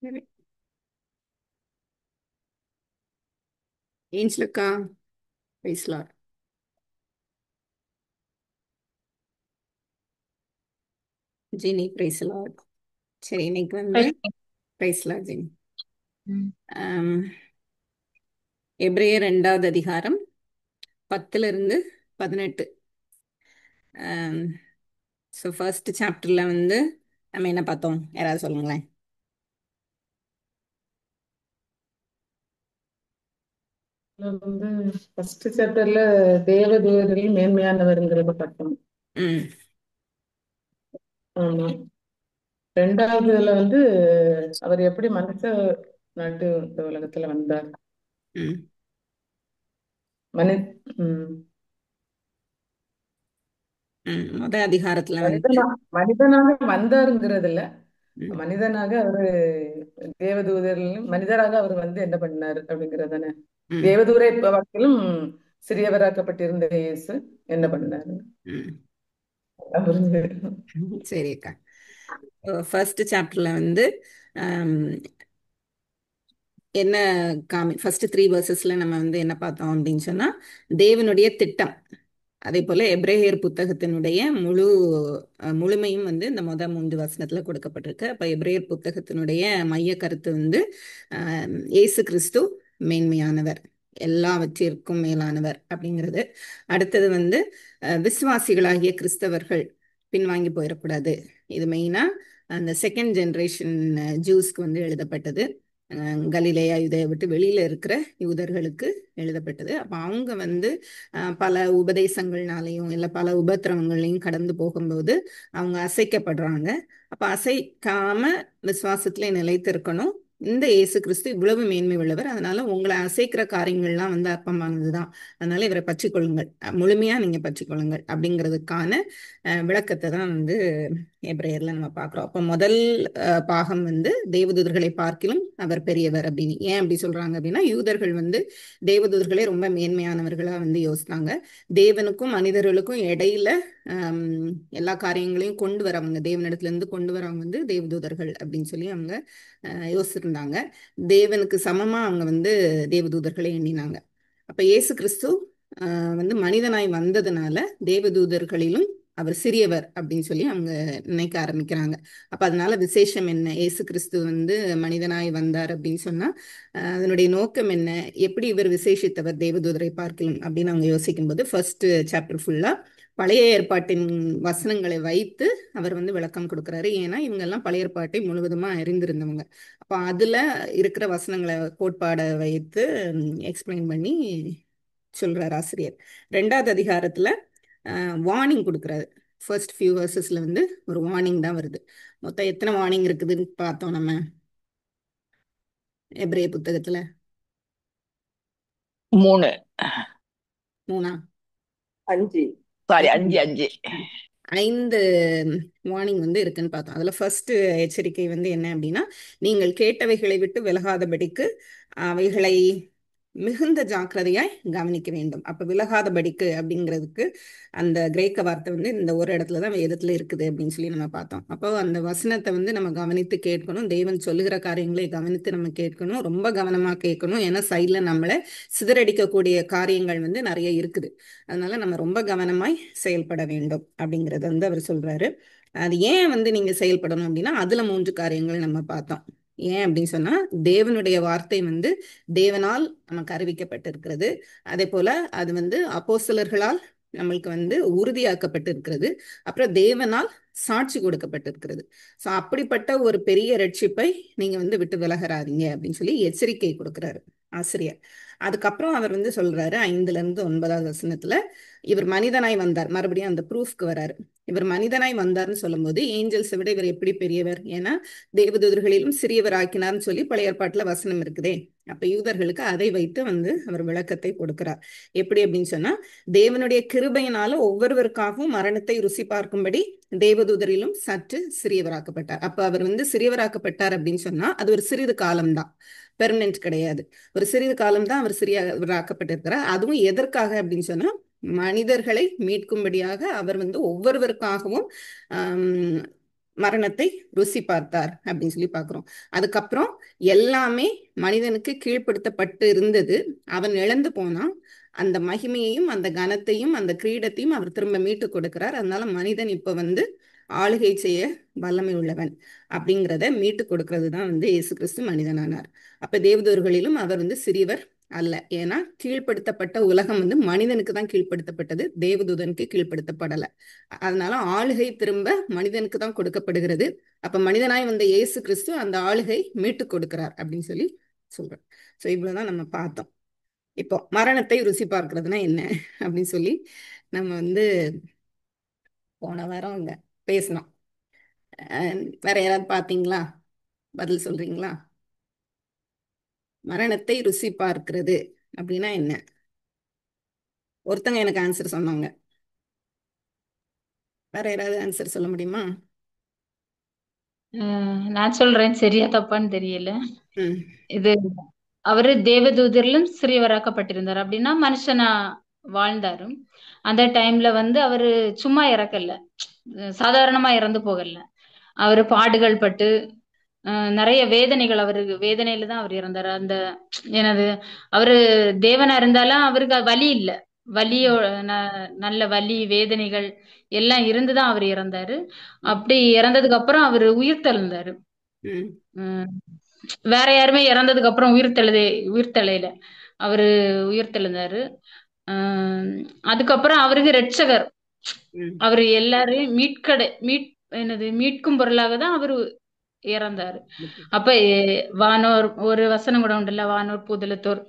சரி. ஏஞ்சலுக்கா பேசலாம். ஜினி பேசலாம். சரி, இன்னைக்கு வந்து பேசலாம் ஜினி. ம். ஆம், எபிரேயர் 2வது அதிகாரம் 10 இருந்து 18. ஸோ ஃபர்ஸ்ட் சாப்டர்ல வந்து நம்ம என்ன பார்த்தோம், யாராவது சொல்லுங்களேன். இதுல வந்து ஃபர்ஸ்ட் சாப்டர்ல தேவதூதரில் மேன்மையானவருங்கிறத பார்த்தோம். ம். ஆமா. ரெண்டாவதுல வந்து அவர் எப்படி மனுஷ நாட்டு இந்த உலகத்துல வந்தார். ம். மனி ம். அதிகாரத்துல வந்து மனிதனா மனிதனாக வந்தாருங்கிறது இல்ல. ம். மனிதனாக அவரு தேவதூதரிலும் மனிதராக அவர் வந்து என்ன பண்ணாரு அப்படிங்கிறது தானே. ம். தேவதூரை வாக்கிலும் சிறியவராக்கப்பட்டிருந்த இயேசு என்ன பண்ணாரு. ம். அதான் புரிஞ்சது. சரி அக்கா. ஃபர்ஸ்ட் சாப்டர்ல வந்து ஆம், என்ன ஃபர்ஸ்ட் 3 வேர்சஸ்ல நம்ம வந்து என்ன பார்த்தோம் அப்படின்னு சொன்னா, தேவனுடைய திட்டம். அதே போல எபிரேயர் புத்தகத்தினுடைய முழுமையும் வந்து இந்த 3 வசனத்துல கொடுக்கப்பட்டிருக்கு. அப்ப எபிரேயர் புத்தகத்தினுடைய மைய கருத்து வந்து இயேசு கிறிஸ்து மேன்மையானவர், எல்லாவற்றிற்கும் மேலானவர் அப்படிங்கிறது. அடுத்தது வந்து விசுவாசிகளாகிய கிறிஸ்தவர்கள் பின்வாங்கி போயிடக்கூடாது. இது மெயினா அந்த செகண்ட் ஜெனரேஷன் ஜூஸ்க்கு வந்து எழுதப்பட்டது. கலிலேயா யூதேயா விட்டு வெளியில இருக்கிற யூதர்களுக்கு எழுதப்பட்டது. அப்ப அவங்க வந்து பல உபதேசங்கள்னாலையும் இல்லை பல உபத்திரவங்களையும் கடந்து போகும்போது அவங்க அசைக்கப்படுறாங்க. அப்ப அசைக்காம விசுவாசத்திலே நிலைத்திருக்கணும். இந்த இயேசு கிறிஸ்து இவ்வளவு மேன்மை உள்ளவர், அதனால உங்களை அசைக்கிற காரியங்கள்லாம் வந்து அற்பமானதுதான், அதனால இவரை பற்றிக்கொள்ளுங்கள், முழுமையா நீங்க பற்றிக்கொள்ளுங்கள் அப்படிங்கிறதுக்கான விளக்கத்தை தான் வந்து எபிரேயர்ல நம்ம பார்க்கிறோம். அப்ப முதல் பாகம் வந்து தேவதூதர்களை பார்க்கிலும் அவர் பெரியவர் அப்படின்னு. ஏன் அப்படி சொல்றாங்க அப்படின்னா, யூதர்கள் வந்து தேவதூதர்களே ரொம்ப மேன்மையானவர்களா வந்து யோசித்தாங்க. தேவனுக்கும் மனிதர்களுக்கும் இடையில ஆம், எல்லா காரியங்களையும் கொண்டு வரவங்க, தேவனிடத்துல இருந்து கொண்டு வரவங்க வந்து தேவதூதர்கள் அப்படின்னு சொல்லி அவங்க யோசிச்சிருந்தாங்க. தேவனுக்கு சமமா அவங்க வந்து தேவதூதர்களை எண்ணினாங்க. அப்ப இயேசு கிறிஸ்து வந்து மனிதனாய் வந்ததுனால தேவதூதர்களிலும் அவர் சிறியவர் அப்படின்னு சொல்லி அவங்க நினைக்க ஆரம்பிக்கிறாங்க. அப்ப அதனால விசேஷம் என்ன, இயேசு கிறிஸ்து வந்து மனிதனாய் வந்தார் அப்படின்னு சொன்னா அதனுடைய நோக்கம் என்ன, எப்படி இவர் விசேஷித்தவர் தேவதூதரை பார்க்கலாம் அப்படின்னு அவங்க யோசிக்கும் போது ஃபர்ஸ்ட் சாப்டர் ஃபுல்லா பழைய ஏற்பாட்டின் வசனங்களை வைத்து அவர் வந்து விளக்கம் கொடுக்கிறாரு. ஏன்னா இவங்க எல்லாம் பழைய ஏற்பாட்டை முழுவதுமா அறிந்திருந்தவங்க. அப்ப அதுல இருக்கிற வசனங்களை கோட்பாடை வைத்து எக்ஸ்பிளைன் பண்ணி சொல்றார் ஆசிரியர். 2வது அதிகாரத்துல வார்னிங் கொடுக்குறாரு. ஃபர்ஸ்ட் ஃபியூ வேர்சஸ்ல வந்து ஒரு வார்னிங் தான் வருது. மொத்தம் எத்தனை வார்னிங் இருக்குதுன்னு பார்த்தோம் நம்ம எபிரேய புத்தகத்துல. 3. 3. 5. சாரி, 5 5. 5. 5 வார்னிங் வந்து இருக்குன்னு பார்த்தோம். அதுல ஃபர்ஸ்ட் எச்சரிக்கை வந்து என்ன அப்படின்னா, நீங்கள் கேட்டவைகளை விட்டு விலகாதபடிக்கு அவைகளை மிகுந்த ஜாக்கிரதையாய் கவனிக்க வேண்டும். அப்ப விலகாதபடிக்கு அப்படிங்கிறதுக்கு அந்த கிரேக்க வார்த்தை வந்து இந்த ஒரு இடத்துல தான் வேதத்துல இருக்குது அப்படின்னு சொல்லி நம்ம பார்த்தோம். அப்போ அந்த வசனத்தை வந்து நம்ம கவனித்து கேட்கணும். தேவன் சொல்லுகிற காரியங்களை கவனித்து நம்ம கேட்கணும், ரொம்ப கவனமா கேட்கணும். ஏன்னா சைட்ல நம்மளை சிதறடிக்கக்கூடிய காரியங்கள் வந்து நிறைய இருக்குது. அதனால நம்ம ரொம்ப கவனமாய் செயல்பட வேண்டும் அப்படிங்கறத வந்து அவர் சொல்றாரு. அது ஏன் வந்து நீங்க செயல்படணும் அப்படின்னா, அதுல 3 காரியங்கள் நம்ம பார்த்தோம். ஏன் அப்படின்னு சொன்னா, தேவனுடைய வார்த்தை வந்து தேவனால் நமக்கு அறிவிக்கப்பட்டிருக்கிறது. அதே போல அது வந்து அப்போஸ்தலர்களால் நம்மளுக்கு வந்து உறுதியாக்கப்பட்டிருக்கிறது. அப்புறம் தேவனால் சாட்சி கொடுக்கப்பட்டிருக்கிறது. ஸோ அப்படிப்பட்ட ஒரு பெரிய ரட்சிப்பை நீங்க வந்து விட்டு விலகறாதீங்க அப்படின்னு சொல்லி எச்சரிக்கை கொடுக்கிறாரு ஆசிரியர். அதுக்கப்புறம் அவர் வந்து சொல்றாரு 5ல இருந்து 9வது வசனத்துல, இவர் மனிதனாய் வந்தார். மறுபடியும் அந்த ப்ரூஃப்க்கு வராரு. இவர் மனிதனாய் வந்தார்னு சொல்லும்போது ஏஞ்சல்ஸை விட இவர் எப்படி பெரியவர், ஏன்னா தேவதூதர்களிலும் சிறியவர் ஆக்கினார்னு சொல்லி பழைய ஏற்பாட்டுல வசனம் இருக்குதே. அப்ப யூதர்களுக்கு அதை வைத்து வந்து அவர் விளக்கத்தை கொடுக்கிறார். எப்படி அப்படின்னு சொன்னா, தேவனுடைய கிருபையினால ஒவ்வொருவருக்காகவும் மரணத்தை ருசி பார்க்கும்படி தேவதூதரிலும் சற்று சிறியவராக்கப்பட்டார். அப்ப அவர் வந்து சிறியவராக்கப்பட்டார் அப்படின்னு சொன்னா அது ஒரு சிறிது காலம்தான், பெர்மனன்ட் கிடையாது. ஒரு சிறிது காலம் தான் அவர் சிறியவராக்கப்பட்டிருக்கிறார். அதுவும் எதற்காக அப்படின்னு சொன்னா, மனிதர்களை மீட்கும்படியாக அவர் வந்து ஒவ்வொருவருக்காகவும் மரணத்தை ருசி பார்த்தார் அப்படின்னு சொல்லி பார்க்கிறோம். அதுக்கப்புறம் எல்லாமே மனிதனுக்கு கீழ்ப்படுத்தப்பட்டு இருந்தது. அவன் இழந்து போனான். அந்த மகிமையையும் அந்த கனத்தையும் அந்த கிரீடத்தையும் அவர் திரும்ப மீட்டு கொடுக்கிறார். அதனால மனிதன் இப்ப வந்து ஆளுகை செய்ய வல்லமை உள்ளவன் அப்படிங்கிறத மீட்டு கொடுக்கிறது தான் வந்து இயேசு கிறிஸ்து மனிதனானார். அப்ப தேவதூர்களிலும் அவர் வந்து சிறியவர் அல்ல. ஏன்னா கீழ்ப்படுத்தப்பட்ட உலகம் வந்து மனிதனுக்கு தான் கீழ்ப்படுத்தப்பட்டது, தேவதூதனுக்கு கீழ்ப்படுத்தப்படல. அதனால ஆளுகை திரும்ப மனிதனுக்கு தான் கொடுக்கப்படுகிறது. அப்ப மனிதனாய் வந்த இயேசு கிறிஸ்து அந்த ஆளுகை மீட்டு கொடுக்கிறார் அப்படின்னு சொல்லி சொல்றோம். ஸோ இவ்வளவுதான் நம்ம பார்த்தோம். இப்போ மரணத்தை ருசி பார்க்கிறதுனா என்ன அப்படின்னு சொல்லி நம்ம வந்து போன வாரம் அங்க பேசணும். வேற யாராவது பார்த்தீங்களா? பதில் சொல்றீங்களா? மரணத்தை ருசி பார்க்கிறது அப்படின்னா என்ன? ஒருத்தங்க எனக்கு ஆன்சர் சொன்னாங்க. வேற யாராவது ஆன்சர் சொல்ல முடியுமா? நான் சொல்றேன், சரியா தப்பான்னு தெரியல. ம் இது அவரு தேவதூதரிலும் சிறியவராக்கப்பட்டிருந்தார். அப்படின்னா மனுஷனா வாழ்ந்தாரு. அந்த டைம்ல வந்து அவரு சும்மா இறக்கல, சாதாரணமா இறந்து போகல. அவரு பாடுகள் பட்டு நிறைய வேதனைகள், அவருக்கு வேதனையில தான் அவர் இறந்தாரு. அந்த எனது அவரு தேவனா இருந்தாலும் அவருக்கு வலி இல்ல, வலியோ நல்ல வலி வேதனைகள் எல்லாம் இருந்துதான் அவர் இறந்தாரு. அப்படி இறந்ததுக்கு அப்புறம் அவரு உயிர் தெழுந்தாரு. ம் உம் வேற யாருமே இறந்ததுக்கு அப்புறம் உயிர் தெளையல, அவரு உயிர் தெழுந்தாரு. அதுக்கப்புறம் அவருக்கு ரட்சகர், ம் அவரு எல்லாரையும் மீட்கும் பொருளாக தான் அவரு இறந்தாரு. அப்ப வானோர் ஒரு வசனம் கூட உண்டுல்ல, வானோர் பூதலத்தோர்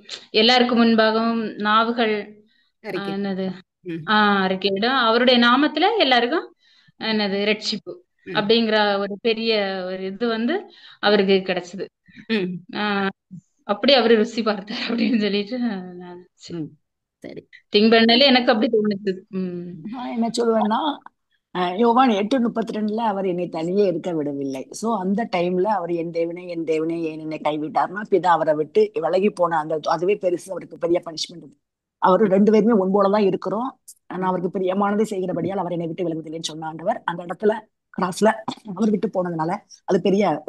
எல்லாருக்கும் முன்பாகவும் நாவுகள் அறிக்கை. என்னது ம் அறிக்கையிடும் அவருடைய நாமத்துல எல்லாருக்கும் என்னது ரட்சிப்பு ம் அப்படிங்கிற ஒரு பெரிய ஒரு இது வந்து அவருக்கு கிடைச்சது. ம் அப்படி அவரு ருசி பார்த்தார் அப்படின்னு சொல்லிட்டு நான் ம் சரி. திங்க் பண்ணல, எனக்கு அப்படி தோணுச்சு. நான் என்ன சொல்வேன்னா, யோவான் 8:32 அவர் என்னை தனியே இருக்க விடவில்லை. சோ அந்த டைம்ல அவர் என் தேவனே ஏன் என்னை கைவிட்டார்னா, பிதா அவரை விட்டு விலகி போன அந்த அதுவே பெருசு, அவருக்கு பெரிய பனிஷ்மெண்ட். அவரு 2 பேருமே ஒன்போலதான் இருக்கிறோம். நான் அவருக்கு பிரியமானதை செய்கிறபடியால் அவர் என்னை விட்டு விலகுதில்லைன்னு சொன்ன ஆண்டவர் அந்த இடத்துல கிராஸ்ல அவர் விட்டு போனதுனால அது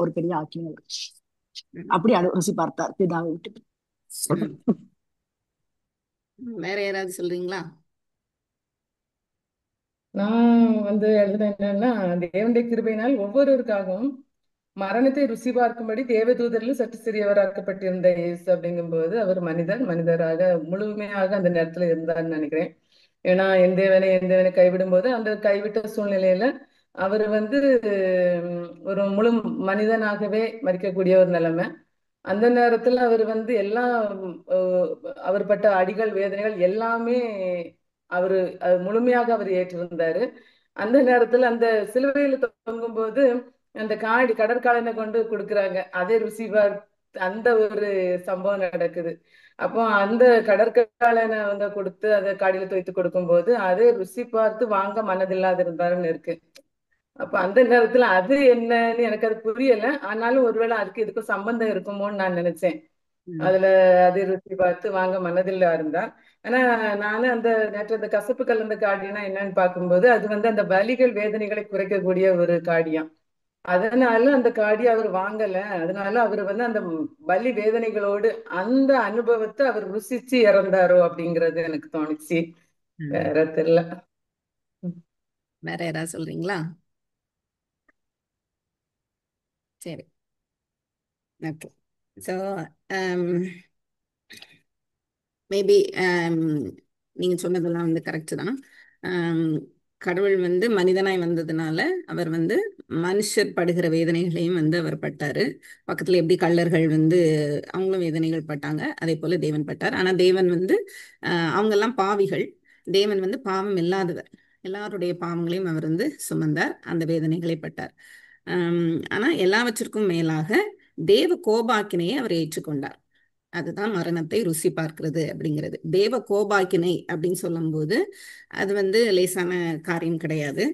ஒரு பெரிய ஆக்கியம். அப்படி ருசி பார்த்தார் பிதாவை விட்டு. வேற யாராவது சொல்றீங்களா? நான் வந்து எழுதுன என்னன்னா, தேவனுடைய கிருபையினால் ஒவ்வொருவருக்காகவும் மரணத்தை ருசி பார்க்கும்படி தேவதூதரில் சற்று சிறியவராக்கப்பட்டிருந்த இயேசு அப்படிங்கும்போது அவர் மனிதராக முழுமையாக அந்த நேரத்துல இருந்தார்னு நினைக்கிறேன். ஏன்னா என் தேவனை கைவிடும் போது அந்த கைவிட்ட சூழ்நிலையில அவர் வந்து ஒரு முழு மனிதனாகவே மறிக்கக்கூடிய ஒரு நிலைமை. அந்த நேரத்துல அவர் வந்து அவர் பட்ட அடிகள் வேதனைகள் எல்லாமே அவரு முழுமையாக அவர் ஏற்றிருந்தாரு. அந்த நேரத்துல அந்த சிலுவையில தொங்கும் போது அந்த கடற்காலனை கொண்டு கொடுக்குறாங்க, அதே ருசி அந்த ஒரு சம்பவம் நடக்குது. அப்போ அந்த கடற்காலனை வந்து கொடுத்து அதை காடியில துவைத்து கொடுக்கும் போது அதே ருசி பார்த்து வாங்க மனதில்லாத இருந்தாருன்னு இருக்கு. அப்ப அந்த நேரத்துல அது என்னன்னு எனக்கு அது புரியல. ஆனாலும் ஒருவேளை அதுக்கு இதுக்கும் சம்பந்தம் இருக்குமோன்னு நான் நினைச்சேன். அதுல அது ருசி பார்த்து வாங்க மனதில்லா இருந்தா. ஆனா நானும் நேற்று அந்த கசப்பு கலந்த காடினா என்னன்னு பார்க்கும்போது அது வந்து அந்த வலிகள் வேதனைகளை குறைக்கக்கூடிய ஒரு காடியம். அதனால அந்த காடி அவர் வாங்கல. அதனால அவர் வந்து அந்த வலி வேதனைகளோடு அந்த அனுபவத்தை அவர் ருசிச்சு இறந்தாரோ அப்படிங்கிறது எனக்கு தோணுச்சு. வேற தெரியல. வேற யாராவது சொல்றீங்களா? சரி, ஓகே. ஸோ மேபி நீங்க சொன்னதெல்லாம் வந்து கரெக்ட் தான். கடவுள் வந்து மனிதனாய் வந்ததுனால அவர் வந்து மனுஷர் படுகிற வேதனைகளையும் வந்து அவர் பட்டாரு. பக்கத்துல எப்படி கள்ளர்கள் வந்து அவங்களும் வேதனைகள் பட்டாங்க, அதே போல தேவன் பட்டார். ஆனா தேவன் வந்து அவங்கெல்லாம் பாவிகள், தேவன் வந்து பாவம் இல்லாதவர். எல்லாருடைய பாவங்களையும் அவர் வந்து சுமந்தார், அந்த வேதனைகளை பட்டார். ஆனா எல்லாவற்றிற்கும் மேலாக தேவ கோபாக்கினையை அவர் ஏற்றுக்கொண்டார். அதுதான் மரணத்தை ருசி பார்க்கிறது அப்படிங்கிறது. தேவ கோபாக்கினை அப்படின்னு சொல்லும்போது அது வந்து லேசான காரியம் கிடையாது.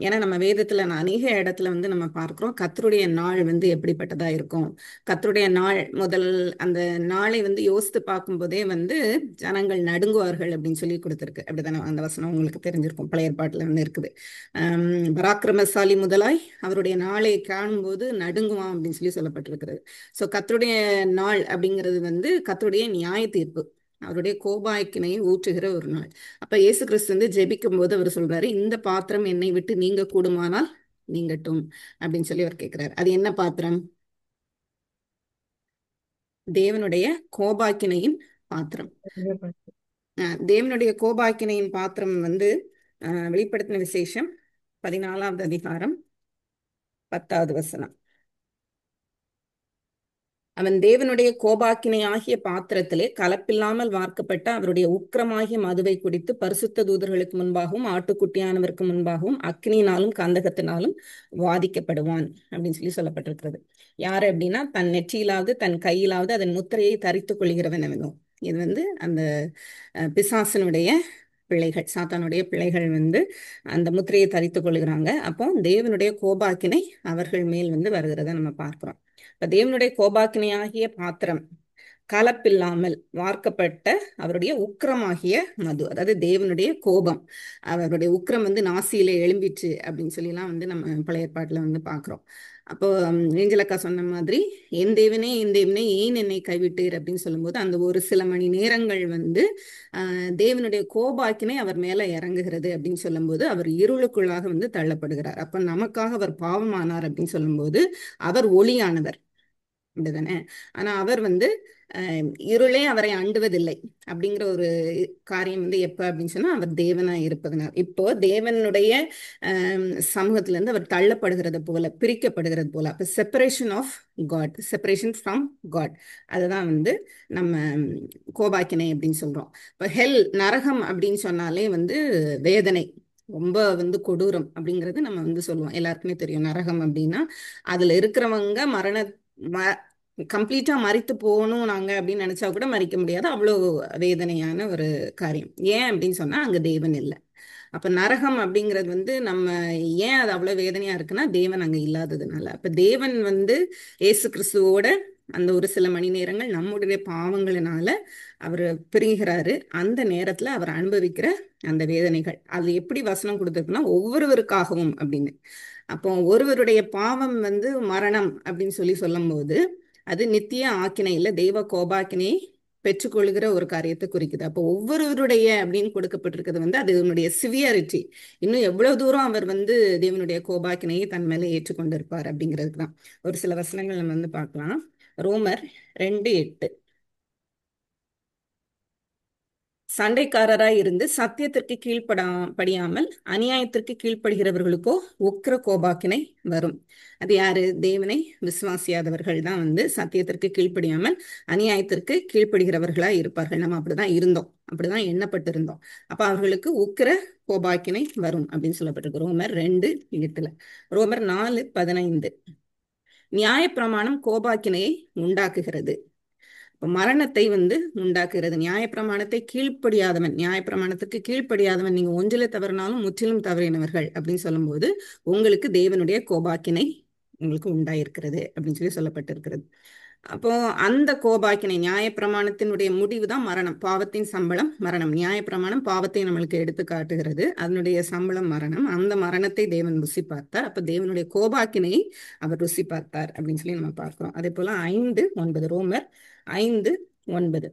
ஏன்னா நம்ம வேதத்துல அநேக இடத்துல வந்து நம்ம பார்க்கிறோம் கர்த்தருடைய நாள் வந்து எப்படிப்பட்டதா இருக்கும். கர்த்தருடைய நாள் முதல் அந்த நாளை வந்து யோசித்து பார்க்கும்போதே வந்து ஜனங்கள் நடுங்குவார்கள் அப்படின்னு சொல்லி கொடுத்துருக்கு. அப்படித்தானே அந்த வசனம் உங்களுக்கு தெரிஞ்சிருக்கும், பழைய ஏற்பாட்டுல வந்து இருக்குது. பராக்கிரமசாலி முதலாய் அவருடைய நாளை காணும்போது நடுங்குவான் அப்படின்னு சொல்லி சொல்லப்பட்டிருக்கிறது. ஸோ கர்த்தருடைய நாள் அப்படிங்கிறது வந்து கர்த்தருடைய நியாய தீர்ப்பு, அவருடைய கோபாக்கினையை ஊற்றுகிற ஒரு நாள். அப்ப இயேசு கிறிஸ்து வந்து ஜெபிக்கும் போது அவர் சொல்றாரு, இந்த பாத்திரம் என்னை விட்டு நீங்க கூடுமானால் நீங்கட்டும் அப்படின்னு சொல்லி அவர் கேட்கிறார். அது என்ன பாத்திரம்? தேவனுடைய கோபாக்கினையின் பாத்திரம். தேவனுடைய கோபாக்கினையின் பாத்திரம் வந்து வெளிப்படுத்தின விசேஷம் 14வது அதிகாரம் 10வது வசனம். அவன் தேவனுடைய கோபாக்கினை ஆகிய பாத்திரத்திலே கலப்பில்லாமல் வார்க்கப்பட்ட அவருடைய உக்கிரமாகிய மதுவை குடித்து பரிசுத்த தூதர்களுக்கு முன்பாகவும் ஆட்டுக்குட்டியானவருக்கு முன்பாகவும் அக்னியினாலும் கந்தகத்தினாலும் வாதிக்கப்படுவான் அப்படின்னு சொல்லி சொல்லப்பட்டிருக்கிறது. யாரு அப்படின்னா, தன் நெற்றியிலாவது தன் கையிலாவது அதன் முத்திரையை தரித்துக் கொள்கிறவன் அவனும். இது வந்து அந்த பிசாசனுடைய பிள்ளைகள், சாத்தானுடைய பிள்ளைகள் வந்து அந்த முத்திரையை தரித்துக் கொள்கிறாங்க. அப்போ தேவனுடைய கோபாக்கினை அவர்கள் மேல் வந்து வருகிறத நம்ம பார்க்கிறோம். இப்ப தேவனுடைய கோபாக்கினையாகிய பாத்திரம் கலப்பில்லாமல் வார்க்கப்பட்ட அவருடைய உக்கிரமாகிய மது, அதாவது தேவனுடைய கோபம், அவருடைய உக்கிரம் வந்து நாசியில எழும்பிச்சு அப்படின்னு சொல்லிலாம் வந்து நம்ம பழைய ஏற்பாட்டுல வந்து பார்க்கிறோம். அப்போ ஏஞ்சலக்கா சொன்ன மாதிரி என் தேவனே ஏன் என்னை கைவிட்டீர் அப்படின்னு சொல்லும்போது அந்த ஒரு சில மணி நேரங்கள் வந்து தேவனுடைய கோபாக்கினை அவர் மேல இறங்குகிறது அப்படின்னு சொல்லும்போது அவர் இருளுக்குள்ளாக வந்து தள்ளப்படுகிறார். அப்ப நமக்காக அவர் பாவமானார் அப்படின்னு சொல்லும்போது அவர் ஒளியானவர், அப்படிதானே. ஆனா அவர் வந்து இருளே அவரை அண்டுவதில்லை அப்படிங்கிற ஒரு காரியம் வந்து எப்ப அப்படின்னு சொன்னா அவர் தேவனா இருப்பதனால். இப்போ தேவனுடைய சமூகத்துல இருந்து அவர் தள்ளப்படுகிறது போல, பிரிக்கப்படுகிறது போல. அப்ப separation of God, separation from God, அதுதான் வந்து நம்ம கோபாக்கினை அப்படின்னு சொல்றோம். இப்போ ஹெல், நரகம் அப்படின்னு சொன்னாலே வந்து வேதனை, ரொம்ப வந்து கொடூரம் அப்படிங்கிறது நம்ம வந்து சொல்லுவோம். எல்லாருக்குமே தெரியும் நரகம் அப்படின்னா அதுல இருக்கிறவங்க கம்ப்ளீட்டா மரித்து போகணும் நாங்க அப்படின்னு நினைச்சா கூட மறிக்க முடியாது, அவ்வளவு வேதனையான ஒரு காரியம். ஏன் அப்படின்னு சொன்னா அங்க தேவன் இல்லை. அப்ப நரகம் அப்படிங்கிறது வந்து நம்ம ஏன் அது அவ்வளவு வேதனையா இருக்குன்னா தேவன் அங்க இல்லாததுனால. அப்ப தேவன் வந்து இயேசு கிறிஸ்துவோட அந்த ஒரு சில மணி நேரங்கள் நம்முடைய பாவங்களினால அவர் பிரிகிறாரு. அந்த நேரத்துல அவர் அனுபவிக்கிற அந்த வேதனைகள், அது எப்படி வசனம் கொடுத்துருக்குன்னா ஒவ்வொருவருக்காகவும் அப்படின்னு. அப்போ ஒருவருடைய பாவம் வந்து மரணம் அப்படின்னு சொல்லும் போது அது நித்திய ஆக்கினையில தெய்வ கோபாக்கினையை பெற்றுக்கொள்கிற ஒரு காரியத்தை குறிக்குது. அப்போ ஒவ்வொருவருடைய அப்படின்னு கொடுக்கப்பட்டிருக்கிறது வந்து அது அதனுடைய சிவியாரிட்டி, இன்னும் எவ்வளவு தூரம் அவர் வந்து தேவனுடைய கோபாக்கினையை தன் மேல ஏற்றுக்கொண்டிருப்பார் அப்படிங்கிறதுக்கு தான் ஒரு சில வசனங்கள் நம்ம வந்து பார்க்கலாம். ரோமர் 2:8, சண்டைக்காரராய் இருந்து சத்தியத்திற்கு படியாமல் அநியாயத்திற்கு கீழ்ப்படுகிறவர்களுக்கோ உக்கிர கோபாக்கினை வரும். அது யாரு? தேவனை விசுவாசியாதவர்கள் தான் வந்து சத்தியத்திற்கு கீழ்ப்படியாமல் அநியாயத்திற்கு கீழ்ப்படுகிறவர்களா இருப்பார்கள். நம்ம அப்படிதான் இருந்தோம், அப்படிதான் எண்ணப்பட்டு இருந்தோம். அப்ப அவர்களுக்கு உக்கிர கோபாக்கினை வரும் அப்படின்னு சொல்லப்பட்டிருக்கு ரோமர் 2:8. ரோமர் 4:15, நியாயப்பிரமாணம் கோபாக்கினையை உண்டாக்குகிறது, மரணத்தை வந்து உண்டாக்குகிறது. நியாயப்பிரமாணத்தை கீழ்ப்படியாதவன், நியாயப்பிரமாணத்துக்கு கீழ்ப்படியாதவன், நீங்க ஒன்றில தவறினாலும் முற்றிலும் தவறினவர்கள் அப்படின்னு சொல்லும்போது உங்களுக்கு தேவனுடைய கோபாக்கினை உங்களுக்கு உண்டாயிருக்கிறது அப்படின்னு சொல்லப்பட்டிருக்கிறது. அப்போ அந்த கோபாக்கினை, நியாயப்பிரமாணத்தினுடைய முடிவு தான் மரணம், பாவத்தின் சம்பளம் மரணம். நியாயப்பிரமாணம் பாவத்தை நம்மளுக்கு எடுத்து காட்டுகிறது, அதனுடைய சம்பளம் மரணம். அந்த மரணத்தை தேவன் ருசி பார்த்தார். அப்ப தேவனுடைய கோபாக்கினையை அவர் ருசி பார்த்தார் அப்படின்னு சொல்லி நம்ம பார்க்கிறோம். அதே போல 5:9, ரோமர் 5:9,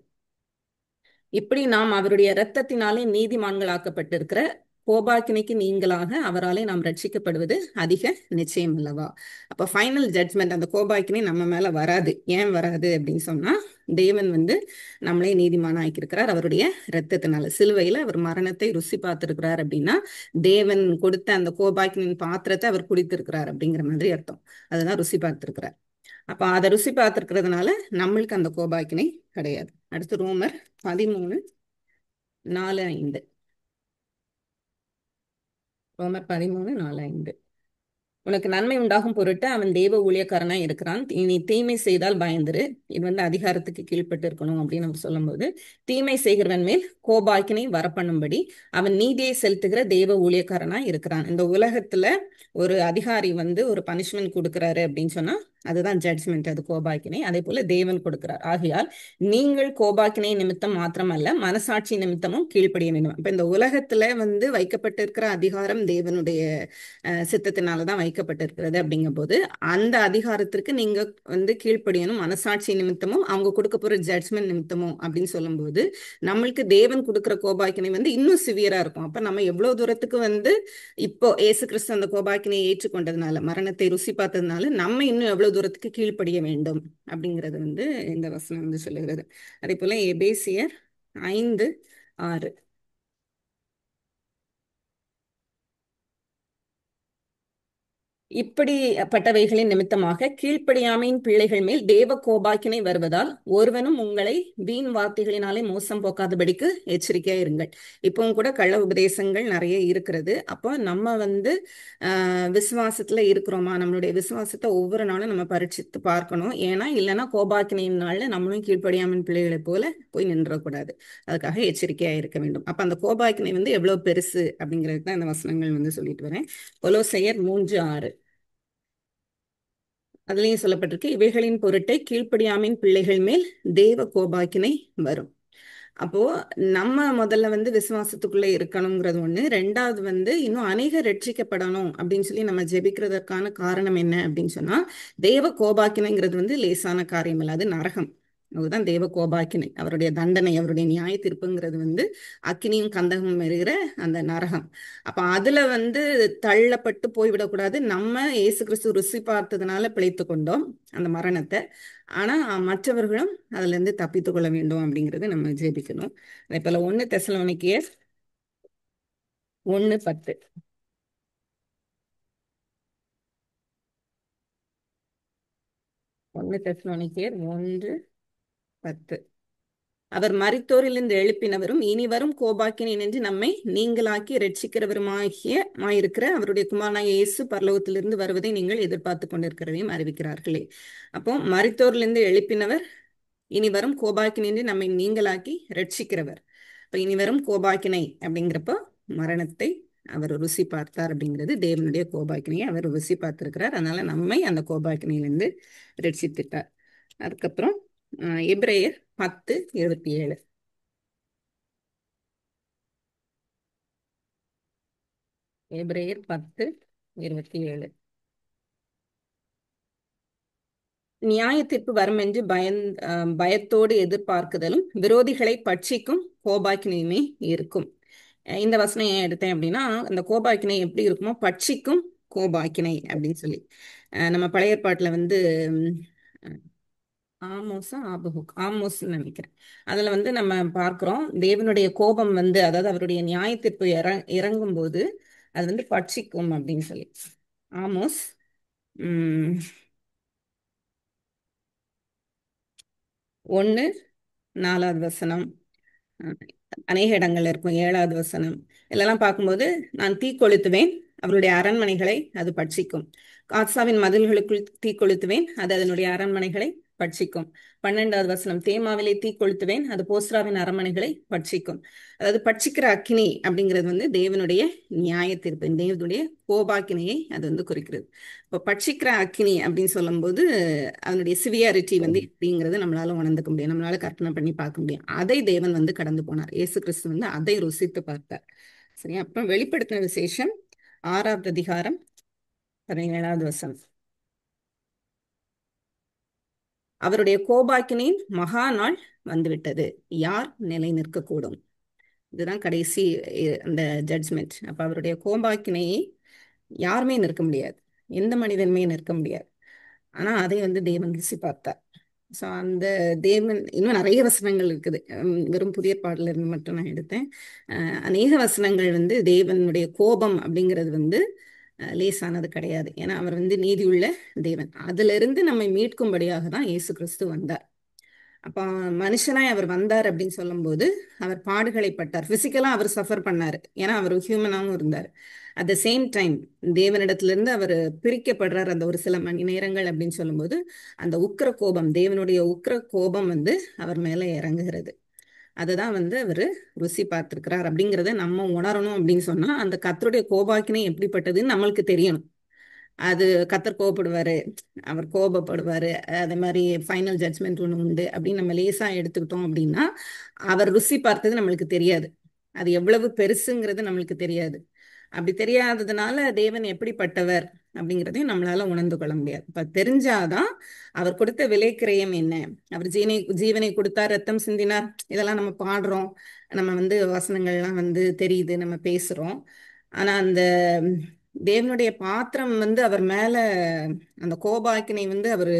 இப்படி நாம் அவருடைய இரத்தத்தினாலே நீதிமான்களாக்கப்பட்டிருக்கிற கோபாக்கினைக்கு நீங்களாக அவராலே நாம் ரட்சிக்கப்படுவது அதிக நிச்சயம் அல்லவா. அப்ப ஃபைனல் ஜட்ஜ்மெண்ட், அந்த கோபாக்கினை நம்ம மேல வராது. ஏன் வராது அப்படின்னு சொன்னா தேவன் வந்து நம்மளே நீதிமான ஆக்கியிருக்கிறார் அவருடைய இரத்தத்தினால. சிலுவையில அவர் மரணத்தை ருசி பார்த்திருக்கிறார் அப்படின்னா தேவன் கொடுத்த அந்த கோபாக்கினின் பாத்திரத்தை அவர் குடித்திருக்கிறார் அப்படிங்கிற மாதிரி அர்த்தம். அதுதான் ருசி பார்த்திருக்கிறார். அப்ப அதை ருசி பார்த்திருக்கிறதுனால நம்மளுக்கு அந்த கோபாக்கினை கிடையாது. அடுத்து ரோமர் 13:4-5, ரோமர் 13:4-5. உனக்கு நன்மை உண்டாகும் பொருட்டு அவன் தேவ ஊழியக்காரனா இருக்கிறான். நீ தீமை செய்தால் பயந்துரு. இது வந்து அதிகாரத்துக்கு கீழ்ப்பட்டு இருக்கணும் அப்படின்னு அவர் சொல்லும்போது, தீமை செய்கிறவன் மேல் கோபாக்கினை வரப்பண்ணும்படி அவன் நீதியை செலுத்துகிற தேவ ஊழியக்காரனா இருக்கிறான். இந்த உலகத்துல ஒரு அதிகாரி வந்து ஒரு பனிஷ்மெண்ட் கொடுக்கிறாரு அப்படின்னு சொன்னா அதுதான் ஜட்ஜ்மெண்ட், அது கோபாக்கினை. அதே போல தேவன் கொடுக்கிறார். ஆகையால் நீங்கள் கோபாக்கினை நிமித்தம் மாத்திரமல்ல, மனசாட்சி நிமித்தமும் கீழ்ப்படிய வேண்டும். இப்ப இந்த உலகத்துல வந்து வைக்கப்பட்டிருக்கிற அதிகாரம் தேவனுடைய சித்தத்தினாலதான் வைக்கப்பட்டிருக்கிறது. அப்படிங்கும் போது அந்த அதிகாரத்திற்கு நீங்க வந்து கீழ்ப்படியணும், மனசாட்சி நிமித்தமும் அவங்க கொடுக்க போற ஜட்ஜ்மெண்ட் நிமித்தமும் அப்படின்னு சொல்லும்போது நம்மளுக்கு தேவன் கொடுக்கிற கோபாக்கினை வந்து இன்னும் சிவியரா இருக்கும். அப்ப நம்ம எவ்வளவு தூரத்துக்கு வந்து இப்போ ஏசு கிறிஸ்து அந்த கோபாக்கினை ஏற்றுக்கொண்டதுனால, மரணத்தை ருசி பார்த்ததுனால நம்ம இன்னும் எவ்வளவு தூரத்துக்கு கீழ்ப்படிய வேண்டும் அப்படிங்கிறது வந்து இந்த வசனம் வந்து சொல்லுகிறது. அதே போல எபேசியர் 5:6. இப்படிப்பட்டவைகளின் நிமித்தமாக கீழ்ப்படியாமையின் பிள்ளைகள் மேல் தேவ கோபாக்கினை வருவதால் ஒருவனும் உங்களை வீண் வார்த்தைகளினாலே மோசம் போக்காதபடிக்கு எச்சரிக்கையா இருங்கள். இப்பவும் கூட கள்ள உபதேசங்கள் நிறைய இருக்கிறது. அப்போ நம்ம வந்து விசுவாசத்துல இருக்கிறோமா, நம்மளுடைய விசுவாசத்தை ஒவ்வொரு நாளும் நம்ம பரீட்சித்து பார்க்கணும். ஏன்னா இல்லைன்னா கோபாக்கினையின் நாள்ல நம்மளும் கீழ்ப்படியாமையின் பிள்ளைகளை போல போய் நின்றக்கூடாது. அதுக்காக எச்சரிக்கையா இருக்க வேண்டும். அப்ப அந்த கோபாக்கினை வந்து எவ்வளவு பெருசு அப்படிங்கிறது தான் இந்த வசனங்கள் வந்து சொல்லிட்டு வரேன். கொலோசையர் 3:6. அதுலயும் சொல்லப்பட்டிருக்கு, இவைகளின் பொருட்டை கீழ்ப்படியாமையின் பிள்ளைகள் மேல் தேவ கோபாக்கினை வரும். அப்போ நம்ம முதல்ல வந்து விசுவாசத்துக்குள்ள இருக்கணுங்கிறது ஒண்ணு. ரெண்டாவது வந்து இன்னும் அநேகர் ரட்சிக்கப்படணும் அப்படின்னு சொல்லி நம்ம ஜெபிக்கிறதற்கான காரணம் என்ன அப்படின்னு சொன்னா, தேவ கோபாக்கினைங்கிறது வந்து லேசான காரியம் இல்லை, அது நரகம். அதுதான் தேவ கோபாக்கினை, அவருடைய தண்டனை, அவருடைய நியாய தீர்ப்புங்கிறது வந்து அக்கினியும் கந்தகமும் எரிகிற அந்த நரகம். அப்ப அதுல வந்து தள்ளப்பட்டு போய்விடக்கூடாது. நம்ம இயேசு கிறிஸ்து ருசி பார்த்ததுனால பிழைத்து கொண்டோம் அந்த மரணத்தை. ஆனா மற்றவர்களும் அதுல இருந்து தப்பித்து கொள்ள வேண்டும் அப்படிங்கறது நம்ம ஜெபிக்கணும். அதே போல 1 தெசலோனிக்கேயர் 1:10. 1 தெசலோனிக்கேயர் 1:10. அவர் மரித்தோரிலிருந்து எழுப்பினவரும் இனி வரும் கோபாக்கினை நின்று நம்மை நீங்களாக்கி ரட்சிக்கிறவருமாயிருக்கிற அவருடைய குமாரனாகிய இயேசு பரலோகத்திலிருந்து வருவதை நீங்கள் எதிர்பார்த்து கொண்டிருக்கிறதையும் அறிவிக்கிறார்களே. அப்போ மரித்தோரிலிருந்து எழுப்பினவர், இனி வரும் கோபாக்கினை நின்று நம்மை நீங்களாக்கி ரட்சிக்கிறவர். இப்ப இனி வரும் கோபாக்கினை அப்படிங்கிறப்போ மரணத்தை அவர் ருசி பார்த்தார் அப்படிங்கிறது தேவனுடைய கோபாக்கினையை அவர் ருசி பார்த்திருக்கிறார். அதனால நம்மை அந்த கோபாக்கினையிலிருந்து ரட்சித்துட்டார். அதுக்கப்புறம் எபிரேயர் 10:27. எபிரேயர் 10:27. நியாய தீர்ப்பு வரும் என்று பயத்தோடு எதிர்பார்க்குதலும் விரோதிகளை பட்சிக்கும் கோபாக்கினையுமே இருக்கும். இந்த வசனம் ஏன் எடுத்தேன் அப்படின்னா, அந்த கோபாக்கினை எப்படி இருக்குமோ, பட்சிக்கும் கோபாக்கினை அப்படின்னு சொல்லி நம்ம பழைய ஏற்பாட்டுல வந்து ஆமோஸ்ன்னு நினைக்கிறேன். அதுல வந்து நம்ம பார்க்கிறோம், தேவனுடைய கோபம் வந்து, அதாவது அவருடைய நியாய தீர்ப்பு இறங்கும் போது அது வந்து பட்சிக்கும் அப்படின்னு சொல்லி. ஆமோஸ் 1:4 அநேக இடங்கள்ல இருக்கும். 7 இதெல்லாம் பார்க்கும்போது, நான் தீ கொளுத்துவேன், அவருடைய அரண்மனைகளை அது பட்சிக்கும். காத்சாவின் மதில்களுக்குள் தீ கொளுத்துவேன், அது அதனுடைய அரண்மனைகளை பட்சிக்கும். 12 தேமாவிலே தீ கொளுத்துவேன், அது போஸ்ராவின் அரண்மனைகளை பட்சிக்கும். அதாவது பட்சிக்கிற அக்கினி அப்படிங்கிறது வந்து தேவனுடைய நியாய தீர்ப்பு, தேவனுடைய கோபாக்கினையை அது வந்து குறிக்கிறது. இப்போ பட்சிக்கிற அக்கினி அப்படின்னு சொல்லும்போது அதனுடைய சிவியாரிட்டி வந்து எப்படிங்கிறது நம்மளால உணர்ந்துக்க முடியும், நம்மளால கற்பனை பண்ணி பார்க்க முடியும். அதை தேவன் வந்து கடந்து போனார். இயேசு கிறிஸ்து வந்து அதை ருசித்து பார்த்தார். சரியா? அப்புறம் வெளிப்படுத்தின விசேஷம் 6:17. அவருடைய கோபாக்கினின் மகா நாள் வந்துவிட்டது, யார் நிலை நிற்கக்கூடும்? இதுதான் கடைசி அந்த ஜட்ஜ்மெண்ட். அப்ப அவருடைய கோபாக்கினையை யாருமே நிற்க முடியாது, எந்த மனிதனுமே நிற்க முடியாது. ஆனா அதை வந்து தேவன் ருசி பார்த்தார். ஸோ அந்த தேவன், இன்னும் நிறைய வசனங்கள் இருக்குது, வெறும் புதிய பாடல இருந்து மட்டும் நான் எடுத்தேன். அநேக வசனங்கள் வந்து தேவனுடைய கோபம் அப்படிங்கிறது வந்து லேசானது கிடையாது. ஏன்னா அவர் வந்து நீதியுள்ள தேவன். அதுல இருந்து நம்மை மீட்கும்படியாக தான் இயேசு கிறிஸ்து வந்தார். அப்ப மனுஷனாய் அவர் வந்தார் அப்படின்னு சொல்லும் போது அவர் பாடுகளை பட்டார். பிசிக்கலா அவர் சஃபர் பண்ணாரு, ஏன்னா அவர் ஹியூமனாவும் இருந்தார். அட் த சேம் டைம் தேவனிடத்திலிருந்து அவர் பிரிக்கப்படுறார் அந்த ஒரு சில மணி நேரங்கள் அப்படின்னு சொல்லும்போது அந்த உக்கிர கோபம், தேவனுடைய உக்கிர கோபம் வந்து அவர் மேல இறங்குகிறது. அதுதான் வந்து அவர் ருசி பார்த்திருக்கிறார் அப்படிங்கிறத நம்ம உணரணும். அப்படின்னு சொன்னா அந்த கர்த்தருடைய கோபாக்கினை எப்படிப்பட்டதுன்னு நம்மளுக்கு தெரியணும். அது கர்த்தர் கோபப்படுவாரு, அவர் கோபப்படுவாரு, அதே மாதிரி ஃபைனல் ஜட்ஜ்மெண்ட் ஒன்று உண்டு அப்படின்னு நம்ம லேசா எடுத்துக்கிட்டோம் அப்படின்னா அவர் ருசி பார்த்தது நம்மளுக்கு தெரியாது. அது எவ்வளவு பெருசுங்கிறது நம்மளுக்கு தெரியாது. அப்படி தெரியாததுனால தேவன் எப்படிப்பட்டவர் அப்படிங்கிறதையும் நம்மளால உணர்ந்து கொள்ள முடியாது. இப்ப தெரிஞ்சாதான் அவர் கொடுத்த விலைக்கிரயம் என்ன, அவர் ஜீவனை கொடுத்தார், ரத்தம் சிந்தினார், இதெல்லாம் நம்ம பாடுறோம், நம்ம வந்து வசனங்கள்லாம் வந்து தெரியுது, நம்ம பேசுறோம். ஆனா அந்த தேவனுடைய பாத்திரம் வந்து அவர் மேல, அந்த கோபாக்கினை வந்து அவர்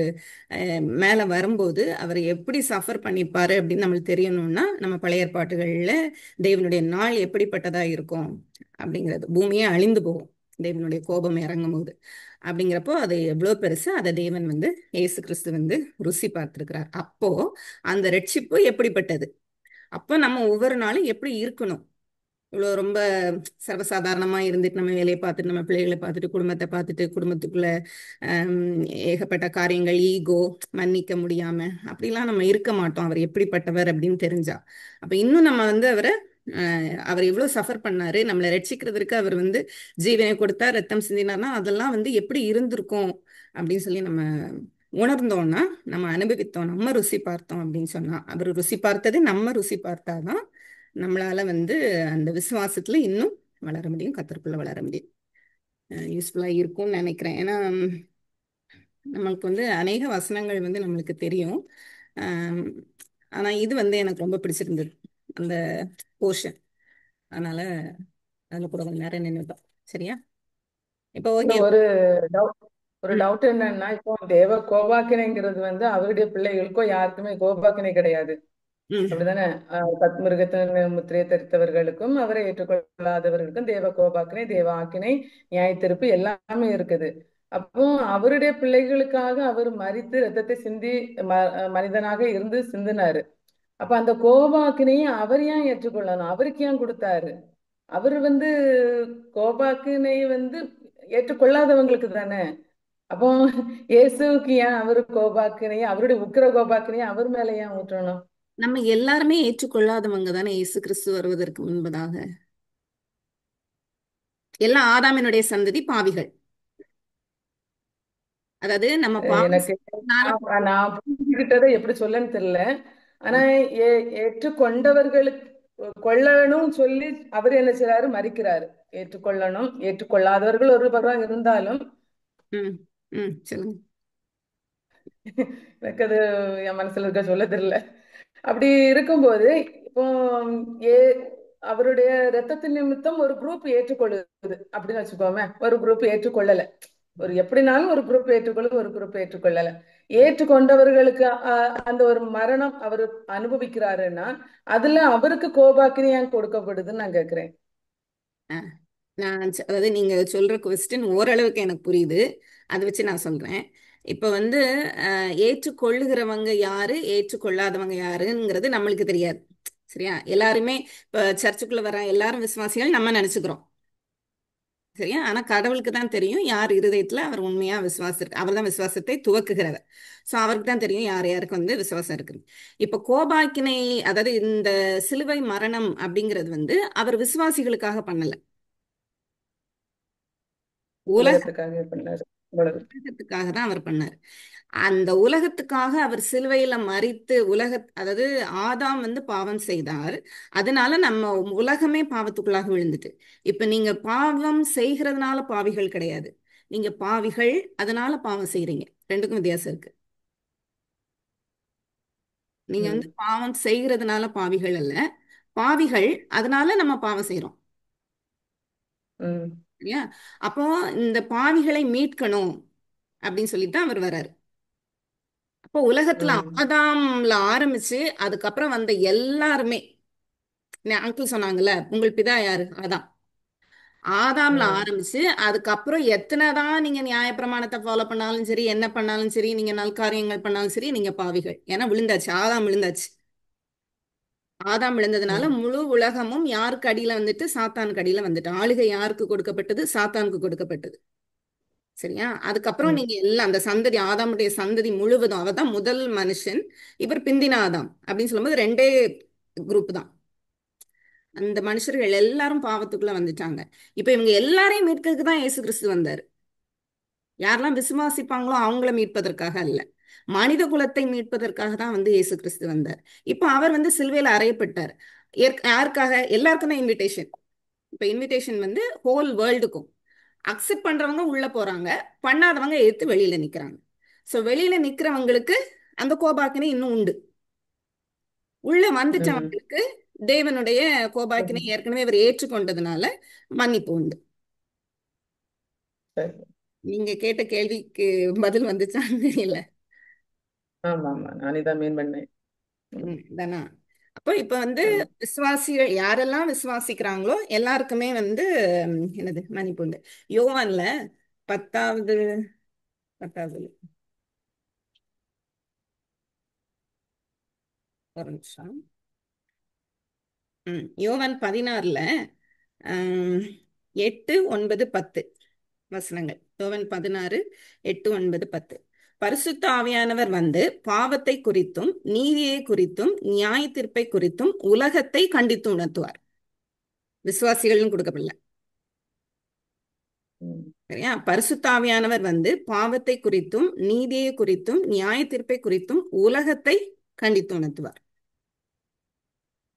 மேல வரும்போது அவர் எப்படி சஃபர் பண்ணிப்பாரு அப்படின்னு நம்மளுக்கு தெரியணும்னா நம்ம பழைய ஏற்பாட்டுகள்ல தேவனுடைய நாள் எப்படிப்பட்டதா இருக்கும் அப்படிங்கிறது, பூமியே அழிந்து போகும் தேவனுடைய கோபம் இறங்கும் போது. அப்படிங்கிறப்போ அது எவ்வளோ பெருசு, அதை தேவன் வந்து இயேசு கிறிஸ்து வந்து ருசி பார்த்திருக்கிறார். அப்போ அந்த ரட்சிப்பு எப்படிப்பட்டது, அப்போ நம்ம ஒவ்வொரு நாளும் எப்படி இருக்கணும். இவ்வளோ ரொம்ப சர்வசாதாரணமா இருந்துட்டு நம்ம வேலையை பார்த்துட்டு நம்ம பிள்ளைகளை பார்த்துட்டு குடும்பத்தை பார்த்துட்டு குடும்பத்துக்குள்ள ஏகப்பட்ட காரியங்கள், ஈகோ, மன்னிக்க முடியாம அப்படிலாம் நம்ம இருக்க மாட்டோம். அவர் எப்படிப்பட்டவர் அப்படின்னு தெரிஞ்சா. அப்ப இன்னும் நம்ம வந்து அவர் எவ்வளவு சஃபர் பண்ணாரு, நம்மளை ரட்சிக்கிறதுக்கு அவர் வந்து ஜீவனை கொடுத்தா, ரத்தம் சிந்தினார்னா அதெல்லாம் வந்து எப்படி இருந்திருக்கும் அப்படின்னு சொல்லி நம்ம உணர்ந்தோம்னா, நம்ம அனுபவித்தோம், நம்ம ருசி பார்த்தோம் அப்படின்னு சொன்னா, அவர் ருசி பார்த்தது நம்ம ருசி பார்த்தாதான் நம்மளால வந்து அந்த விசுவாசத்துல இன்னும் வளர முடியும், கத்தருக்குள்ள வளர முடியும். யூஸ்ஃபுல்லா இருக்கும்னு நினைக்கிறேன். ஏன்னா நம்மளுக்கு வந்து அநேக வசனங்கள் வந்து நம்மளுக்கு தெரியும். ஆனா இது வந்து எனக்கு ரொம்ப பிடிச்சிருந்தது அந்த போர்ஷன். அதனால அதுல கூட கொஞ்சம் நேரம் நின்றுட்டோம். சரியா? இப்போ ஓகே. ஒரு டவுட் என்னன்னா, இப்போ தேவ கோபாக்கினைங்கிறது வந்து அவருடைய பிள்ளைகளுக்கோ யாருக்குமே கோபாக்கினை கிடையாது, அப்படிதானே? மிருகத்தின் முத்திரையை தரித்தவர்களுக்கும் அவரை ஏற்றுக்கொள்ளாதவர்களுக்கும் தேவ கோபாக்கினை, தேவ ஆக்கினை, நியாயத்தீர்ப்பு எல்லாமே இருக்குது. அப்போ அவருடைய பிள்ளைகளுக்காக அவர் மரித்து ரத்தத்தை சிந்தி மனிதனாக இருந்து சிந்தினாரு. அப்ப அந்த கோபாக்கினையை அவர் ஏன் ஏற்றுக்கொள்ளணும்? அவருக்கு ஏன் கொடுத்தாரு? அவர் வந்து கோபாக்கினை வந்து ஏற்றுக்கொள்ளாதவங்களுக்கு தானே. அப்போ இயேசுக்கு ஏன் அவரு கோபாக்கினைய, அவருடைய உக்கிர கோபாக்கினைய அவர் மேல ஏன் ஊற்றணும்? நம்ம எல்லாருமே ஏற்றுக்கொள்ளாதவங்க தானே இயேசு கிறிஸ்து வருவதற்கு முன்பதாக. எல்லாம் ஆதாமினுடைய சந்ததி பாவிகள். அதாவது நம்ம எனக்கு நான் புரிஞ்சுக்கிட்டதை எப்படி சொல்லன்னு தெரியல. ஆனா ஏற்றுக்கொண்டவர்களுக்கு கொள்ளணும் சொல்லி அவர் என்ன செய்யறாரு? மறிக்கிறாரு. ஏற்றுக்கொள்ளணும், ஏற்றுக்கொள்ளாதவர்கள் ஒரு பக்கம் இருந்தாலும் சொல்லுங்க. எனக்கு அது என் மனசுல இருக்க சொல்ல தெரியல. அப்படி இருக்கும்போது இப்போ அவருடைய ரத்தத்தின் நிமித்தம் ஒரு குரூப் ஏற்றுக்கொள்ளுது அப்படின்னு வச்சுக்கோமே. ஒரு குரூப் ஏற்றுக்கொள்ளல, ஒரு எப்படினாலும் ஒரு குரூப் ஏற்றுக்கொள்ளுது, ஒரு குரூப் ஏற்றுக்கொள்ளல. ஏற்றுக்கொண்டவர்களுக்கு அந்த ஒரு மரணம் அவர் அனுபவிக்கிறாருன்னா அதுல அவருக்கு கோபாக்கினி ஏன் கொடுக்கப்படுதுன்னு நான் கேட்கிறேன். அதாவது நீங்க சொல்ற கொஸ்டின் ஓரளவுக்கு எனக்கு புரியுது, அதை வச்சு நான் சொல்றேன். இப்ப வந்து ஏற்றுக்கொள்ளுகிறவங்க யாரு, ஏற்றுக்கொள்ளாதவங்க யாருங்கிறது நம்மளுக்கு தெரியாது. சரியா? எல்லாருமே இப்ப சர்ச்சுக்குள்ள வர எல்லாரும் விசுவாசிகள் நம்ம நினைச்சுக்கிறோம். சரியா? ஆனா கடவுளுக்கு தான் தெரியும் யார் இருதயத்துல அவர் உண்மையா விசுவாசம் இருக்கு. அவர் தான் விசுவாசத்தை துவக்குகிறவர். சோ அவருக்கு தான் தெரியும் யார் யாருக்கு வந்து விசுவாசம் இருக்கு. இப்ப கோபாக்கினை, அதாவது இந்த சிலுவை மரணம் அப்படிங்கிறது வந்து அவர் விசுவாசிகளுக்காக பண்ணல, உலகத்துக்காக பண்ணாரு. உலகத்துக்காக தான் அவர் பண்ணார். அந்த உலகத்துக்காக அவர் சிலுவையில மரித்து அதாவது ஆதாம் வந்து பாவம் செய்தார், அதனால நம்ம உலகமே பாவத்துக்குள்ளாக விழுந்துட்டு. இப்ப நீங்க பாவம் செய்கிறதுனால பாவிகள் கிடையாது, நீங்க பாவிகள் அதனால பாவம் செய்யறீங்க. ரெண்டுக்கும் வித்தியாசம் இருக்கு. நீங்க வந்து பாவம் செய்கிறதுனால பாவிகள் அல்ல, பாவிகள் அதனால நம்ம பாவம் செய்யறோம். சரியா? அப்போ இந்த பாவிகளை மீட்கணும் அப்படின்னு சொல்லிட்டு அவர் வர்றாரு. அப்போ உலகத்துல ஆதாம்ல ஆரம்பிச்சு அதுக்கப்புறம் வந்த எல்லாருமே, அங்கிள் சொன்னாங்கல்ல உங்கள் பிதா யாரு, ஆதாம். ஆதாம்ல ஆரம்பிச்சு அதுக்கப்புறம் எத்தனைதான் நீங்க நியாயப்பிரமாணத்தை ஃபாலோ பண்ணாலும் சரி, என்ன பண்ணாலும் சரி, நீங்க நல்காரியங்கள் பண்ணாலும் சரி, நீங்க பாவிகள். ஏன்னா விழுந்தாச்சு, ஆதாம் விழுந்தாச்சு. ஆதாம் விழுந்ததுனால ம். முழு உலகமும் யாருக்கு அடியில வந்துட்டு சாத்தானுக்கு அடியில வந்துட்டு ஆளுகை யாருக்கு கொடுக்கப்பட்டது? சாத்தானுக்கு கொடுக்கப்பட்டது. சரியா? அதுக்கப்புறம் ம். நீங்க எல்லாம் அந்த சந்ததி ஆதாமுடைய சந்ததி முழுவதும் அவர் தான் முதல் மனுஷன், இவர் பிந்தின ஆதாம் அப்படின்னு சொல்லும்போது ரெண்டே குரூப் தான். அந்த மனுஷர்கள் எல்லாரும் பாவத்துக்குள்ள வந்துட்டாங்க. இப்ப இவங்க எல்லாரையும் மீட்கிறதுக்கு தான் இயேசு கிறிஸ்து வந்தார். யாரெல்லாம் விசுவாசிப்பாங்களோ அவங்கள மீட்பதற்காக அல்ல, மனித குலத்தை மீட்பதற்காக தான் வந்து இயேசு கிறிஸ்து வந்தார். இப்போ அவர் வந்து சிலுவையில் அறையப்பட்டார். யாருக்காக? எல்லாருக்கும் தான் இன்விடேஷன். இப்ப இன்விடேஷன் வந்து ஹோல் வேர்ல்டுக்கும். அக்செப்ட் பண்றவங்க உள்ள போறாங்க, பண்ணாதவங்க எடுத்து வெளியில நிக்கிறாங்க. ஸோ வெளியில நிக்கிறவங்களுக்கு அந்த கோபாக்கினை இன்னும் உண்டு. உள்ள ம். வந்துட்டவங்களுக்கு தேவனுடைய கோபாக்கினை சரி. ஏற்கனவே அவர் ஏற்றுக்கொண்டதுனால மன்னிப்பு உண்டு. சரி. நீங்க கேட்ட கேள்விக்கு பதில் வந்துச்சான்னு தெரியல. ஆமா ஆமா, நானே தான் மீன் பண்ணேன். ம். தானா? அப்போ இப்ப வந்து ஆமா. விசுவாசிகள் யாரெல்லாம் விசுவாசிக்கிறாங்களோ எல்லாருக்குமே வந்து என்னது மன்னிப்பு உண்டு. யோவான்ல 10வது 10வது ஒரு நிமிஷம். யோவான் 16ல 8, 9, 10 வசனங்கள். யோவான் 16, 8, 9, 10. பரிசுத்த ஆவியானவர் வந்து பாவத்தை குறித்தும் நீதியை குறித்தும் நியாய தீர்ப்பை குறித்தும் உலகத்தை கண்டித்து உணர்த்துவார். விசுவாசிகளும் கொடுக்கப்படல. ம். சரியா? பரிசுத்த ஆவியானவர் வந்து பாவத்தை குறித்தும் நீதியை குறித்தும் நியாய தீர்ப்பை குறித்தும் உலகத்தை கண்டித்து உணர்த்துவார்.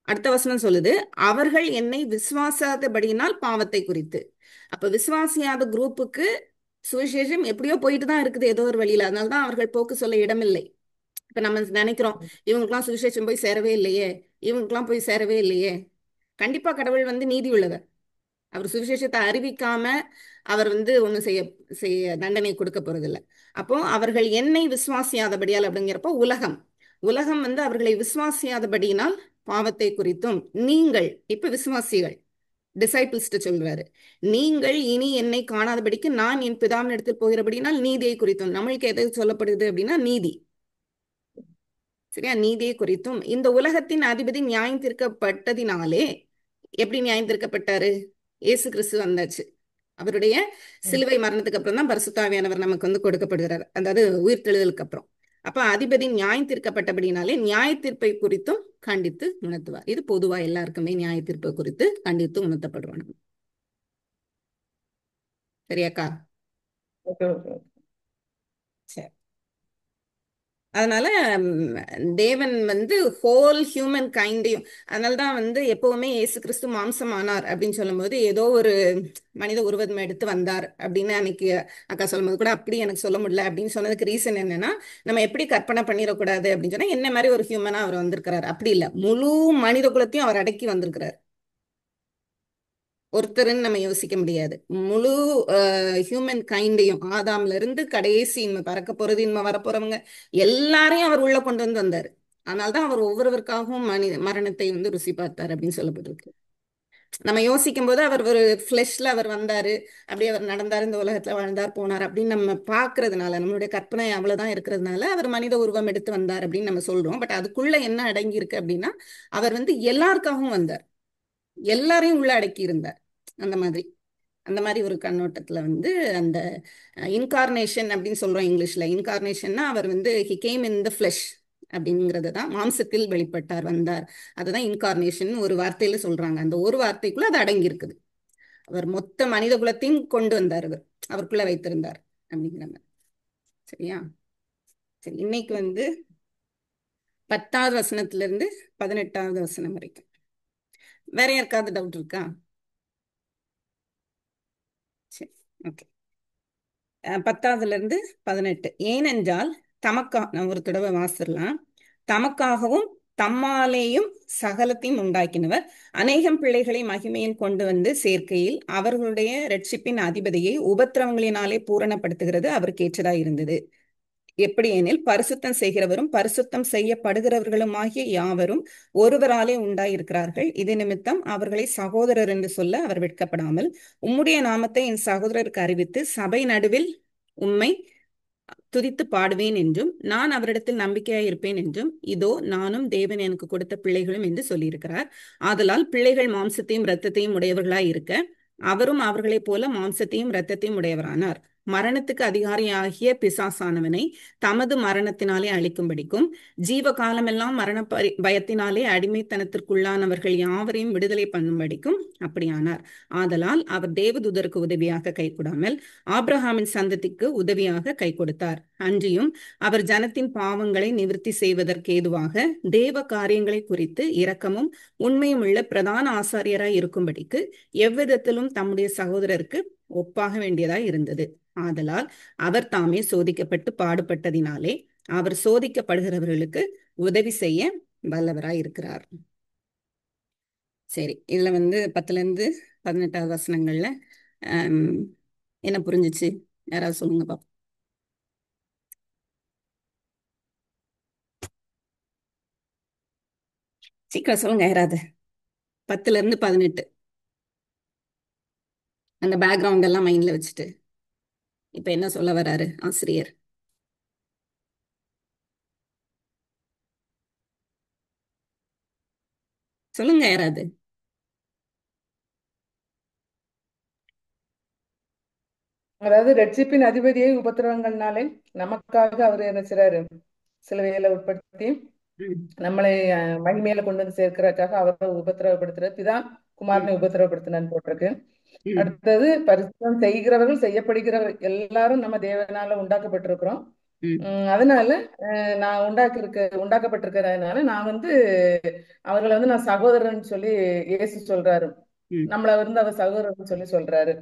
அடுத்த வசனம் சொல்லுது, அவர்கள் என்னை விசுவாசாதபடியினால் பாவத்தை குறித்து. அப்ப விசுவாசியாத குரூப்புக்கு சுவிசேஷம் எப்படியோ போயிட்டு தான் இருக்குது ஏதோ ஒரு வழியில. அதனாலதான் அவர்கள் போக்கு சொல்ல இடமில்லை. இப்ப நம்ம நினைக்கிறோம், இவங்களுக்கெல்லாம் சுவிசேஷம் போய் சேரவே இல்லையே, இவங்களுக்கெல்லாம் போய் சேரவே இல்லையே. கண்டிப்பா கடவுள் வந்து நீதி உள்ளவர். அவர் சுவிசேஷத்தை அறிவிக்காம அவர் வந்து ஒண்ணும் செய்ய செய்ய தண்டனை கொடுக்க போறதில்ல. அப்போ அவர்கள் என்னை விசுவாசியாதபடியால் அப்படிங்கிறப்போ உலகம் உலகம் வந்து அவர்களை விசுவாசியாதபடியினால் பாவத்தை குறித்தும் நீங்கள் இப்ப விசுவாசிகள் டிசைபிள்ஸ்ட்டு சொல்றாரு, நீங்கள் இனி என்னை காணாதபடிக்கு நான் என் பிதாவின் இடத்தில் போகிறபடினால் நீதியை குறித்தும். நம்மளுக்கு எது சொல்லப்படுது அப்படின்னா நீதி. சரியா? நீதியை குறித்தும் இந்த உலகத்தின் அதிபதி நியாயம் தீர்க்கப்பட்டதினாலே. எப்படி நியாயம் தீர்க்கப்பட்டாரு? இயேசு கிறிஸ்து வந்தாச்சு. அவருடைய ம். சிலுவை மரணத்துக்கு அப்புறம் தான் பரிசுத்தாவியானவர் நமக்கு வந்து கொடுக்கப்படுகிறார், அதாவது உயிர்த்தெழுதலுக்கு அப்புறம். அப்ப அதிபதி நியாயம் தீர்க்கப்பட்டபடினாலே நியாய தீர்ப்பை குறித்தும் கண்டித்து உணர்த்துவார். இது பொதுவா எல்லாருக்குமே நியாய தீர்ப்பை குறித்து கண்டித்து உணர்த்தப்படுவாங்க. சரியாக்கா? Okay okay. சரி. அதனால தேவன் வந்து ஹோல் ஹியூமன் கைண்டையும், அதனாலதான் வந்து எப்பவுமே இயேசு கிறிஸ்து மாம்சமானார் அப்படின்னு சொல்லும்போது ஏதோ ஒரு மனித உருவம் எடுத்து வந்தார் அப்படின்னு அன்னைக்கு அக்கா சொல்லும்போது கூட அப்படி எனக்கு சொல்ல முடியல அப்படின்னு சொன்னதுக்கு ரீசன் என்னன்னா, நம்ம எப்படி கற்பனை பண்ணிடக்கூடாது அப்படின்னு சொன்னா என்ன மாதிரி ஒரு ஹியூமனா அவர் வந்திருக்கிறார். அப்படி இல்லை, முழு மனித குலத்தையும் அவர் அடக்கி வந்திருக்கிறார். ஒருத்தருன்னு நம்ம யோசிக்க முடியாது. முழு ஹியூமன் கைண்டையும் ஆதாம்ல இருந்து கடைசி இன்மை பறக்க போறது இன்மை வரப்போறவங்க எல்லாரையும் அவர் உள்ள கொண்டு வந்து வந்தார். அதனால்தான் அவர் ஒவ்வொருவருக்காகவும் மரணத்தை வந்து ருசி பார்த்தார் அப்படின்னு சொல்லப்பட்டிருக்கு. நம்ம யோசிக்கும் போது அவர் ஒரு ஃபிளெஷ்ல அவர் வந்தாரு, அப்படி அவர் நடந்தார், இந்த உலகத்துல வாழ்ந்தார் போனார் அப்படின்னு நம்ம பாக்குறதுனால, நம்மளுடைய கற்பனை அவ்வளவுதான் இருக்கிறதுனால அவர் மனித உருவம் எடுத்து வந்தார் அப்படின்னு நம்ம சொல்றோம். பட் அதுக்குள்ள என்ன அடங்கி இருக்கு அப்படின்னா, அவர் வந்து எல்லாருக்காகவும் வந்தார், எல்லாரையும் உள்ள அடக்கி இருந்தார். அந்த மாதிரி அந்த மாதிரி ஒரு கண்ணோட்டத்துல வந்து அந்த இன்கார்னேஷன் அப்படின்னு சொல்றோம் இங்கிலீஷ்ல. இன்கார்னேஷன்னா அவர் வந்து he came in the flush அப்படிங்கிறது தான், மாம்சத்தில் வெளிப்பட்டார், வந்தார். அதுதான் இன்கார்னேஷன் ஒரு வார்த்தையில சொல்றாங்க. அந்த ஒரு வார்த்தைக்குள்ள அது அடங்கி இருக்குது. அவர் மொத்த மனித குலத்தையும் கொண்டு வந்தார், அவர் அவருக்குள்ள வைத்திருந்தார் அப்படிங்கிறாங்க. சரியா? சரி, இன்னைக்கு வந்து 10வது வசனத்துல இருந்து 18வது வசனம் வரைக்கும். வேற யாருக்காவது டவுட் இருக்கா? சரி, ஓகே. 10வதுல இருந்து 18. ஏனென்றால் நான் ஒரு தடவை வாசிடலாம். தமக்காகவும் தம்மாலேயும் சகலத்தையும் உண்டாக்கினவர் அநேகம் பிள்ளைகளை மகிமையில் கொண்டு வந்து சேர்க்கையில் அவர்களுடைய இரட்சிப்பின் அதிபதியை உபத்திரவங்களினாலே பூரணப்படுத்துகிறது அவருக்கு ஏற்றதாய் இருந்தது. எப்படி எனில் பரிசுத்தம் செய்கிறவரும் பரிசுத்தம் செய்யப்படுகிறவர்களுமாகிய யாவரும் ஒருவராலே உண்டாயிருக்கிறார்கள். இது நிமித்தம் அவர்களை சகோதரர் என்று சொல்ல அவர் வெட்கப்படாமல் உம்முடைய நாமத்தை என் சகோதரருக்கு அறிவித்து சபை நடுவில் உம்மை துதித்து பாடுவேன் என்றும், நான் அவரிடத்தில் நம்பிக்கையாய் இருப்பேன் என்றும், இதோ நானும் தேவன் எனக்கு கொடுத்த பிள்ளைகளும் என்று சொல்லியிருக்கிறார். ஆதலால் பிள்ளைகள் மாம்சத்தையும் இரத்தத்தையும் உடையவர்களாய் இருக்க, அவரும் அவர்களைப் போல மாம்சத்தையும் இரத்தத்தையும் உடையவரானார். மரணத்துக்கு அதிகாரியாகிய பிசாசானவனை தமது மரணத்தினாலே அழிக்கும்படிக்கும், ஜீவ காலமெல்லாம் மரண பயத்தினாலே அடிமைத்தனத்திற்குள்ளானவர்கள் யாவரையும் விடுதலை பண்ணும்படிக்கும் அப்படியானார். ஆதலால் அவர் தேவதூதருக்கு உதவியாக கைகூடாமல் ஆபிரகாமின் சந்ததிக்கு உதவியாக கை கொடுத்தார். அன்றியும் அவர் ஜனத்தின் பாவங்களை நிவர்த்தி செய்வதற்கு ஏதுவாக தேவ காரியங்களை குறித்து இரக்கமும் உண்மையும் உள்ள பிரதான ஆசாரியராய் இருக்கும்படிக்கு எவ்விதத்திலும் தம்முடைய சகோதரருக்கு ஒப்பாக வேண்டியதாய் இருந்தது. ஆதலால் அவர் தாமே சோதிக்கப்பட்டு பாடுபட்டதினாலே அவர் சோதிக்கப்படுகிறவர்களுக்கு உதவி செய்ய வல்லவராய் இருக்கிறார். சரி, இதுல 10ல இருந்து 18வது வசனங்கள்ல என்ன புரிஞ்சிச்சு? யாராவது சொல்லுங்க பாப்போம். சீக்கிரம் சொல்லுங்க யாராவது. 10ல இருந்து 18 அந்த பேக்ரவுண்ட் எல்லாம் மைண்ட்ல வச்சுட்டு இப்ப என்ன சொல்ல வராரு ஆசிரியர்? சொல்லுங்க யாராவது. அதாவது ரட்சிப்பின் அதிபதியை உபத்திரவங்கள்னாலே நமக்காக அவர் என்ன செய்றாரு, சிலுவையில உட்படுத்தி நம்மளை மகிமையில கொண்டு வந்து சேர்க்கிறதுக்காக அவரை உபத்திரவப்படுத்துறாரு. பிதா குமாரனை உபத்திரவப்படுத்தினான்னு போட்டிருக்கு. அடுத்தது பரிசுத்தம் செய்கிறவர்கள், செய்யப்படுகிறவர் எல்லாரும் நம்ம தேவனால உண்டாக்கப்பட்டிருக்கிறோம். அதனால நான் உண்டாக்கப்பட்டிருக்கிறதுனால நான் அவர்களை நான் சகோதரன் சொல்லி இயேசு சொல்றாரு. நம்மள அவர் சகோதரன் சொல்லி சொல்றாரு.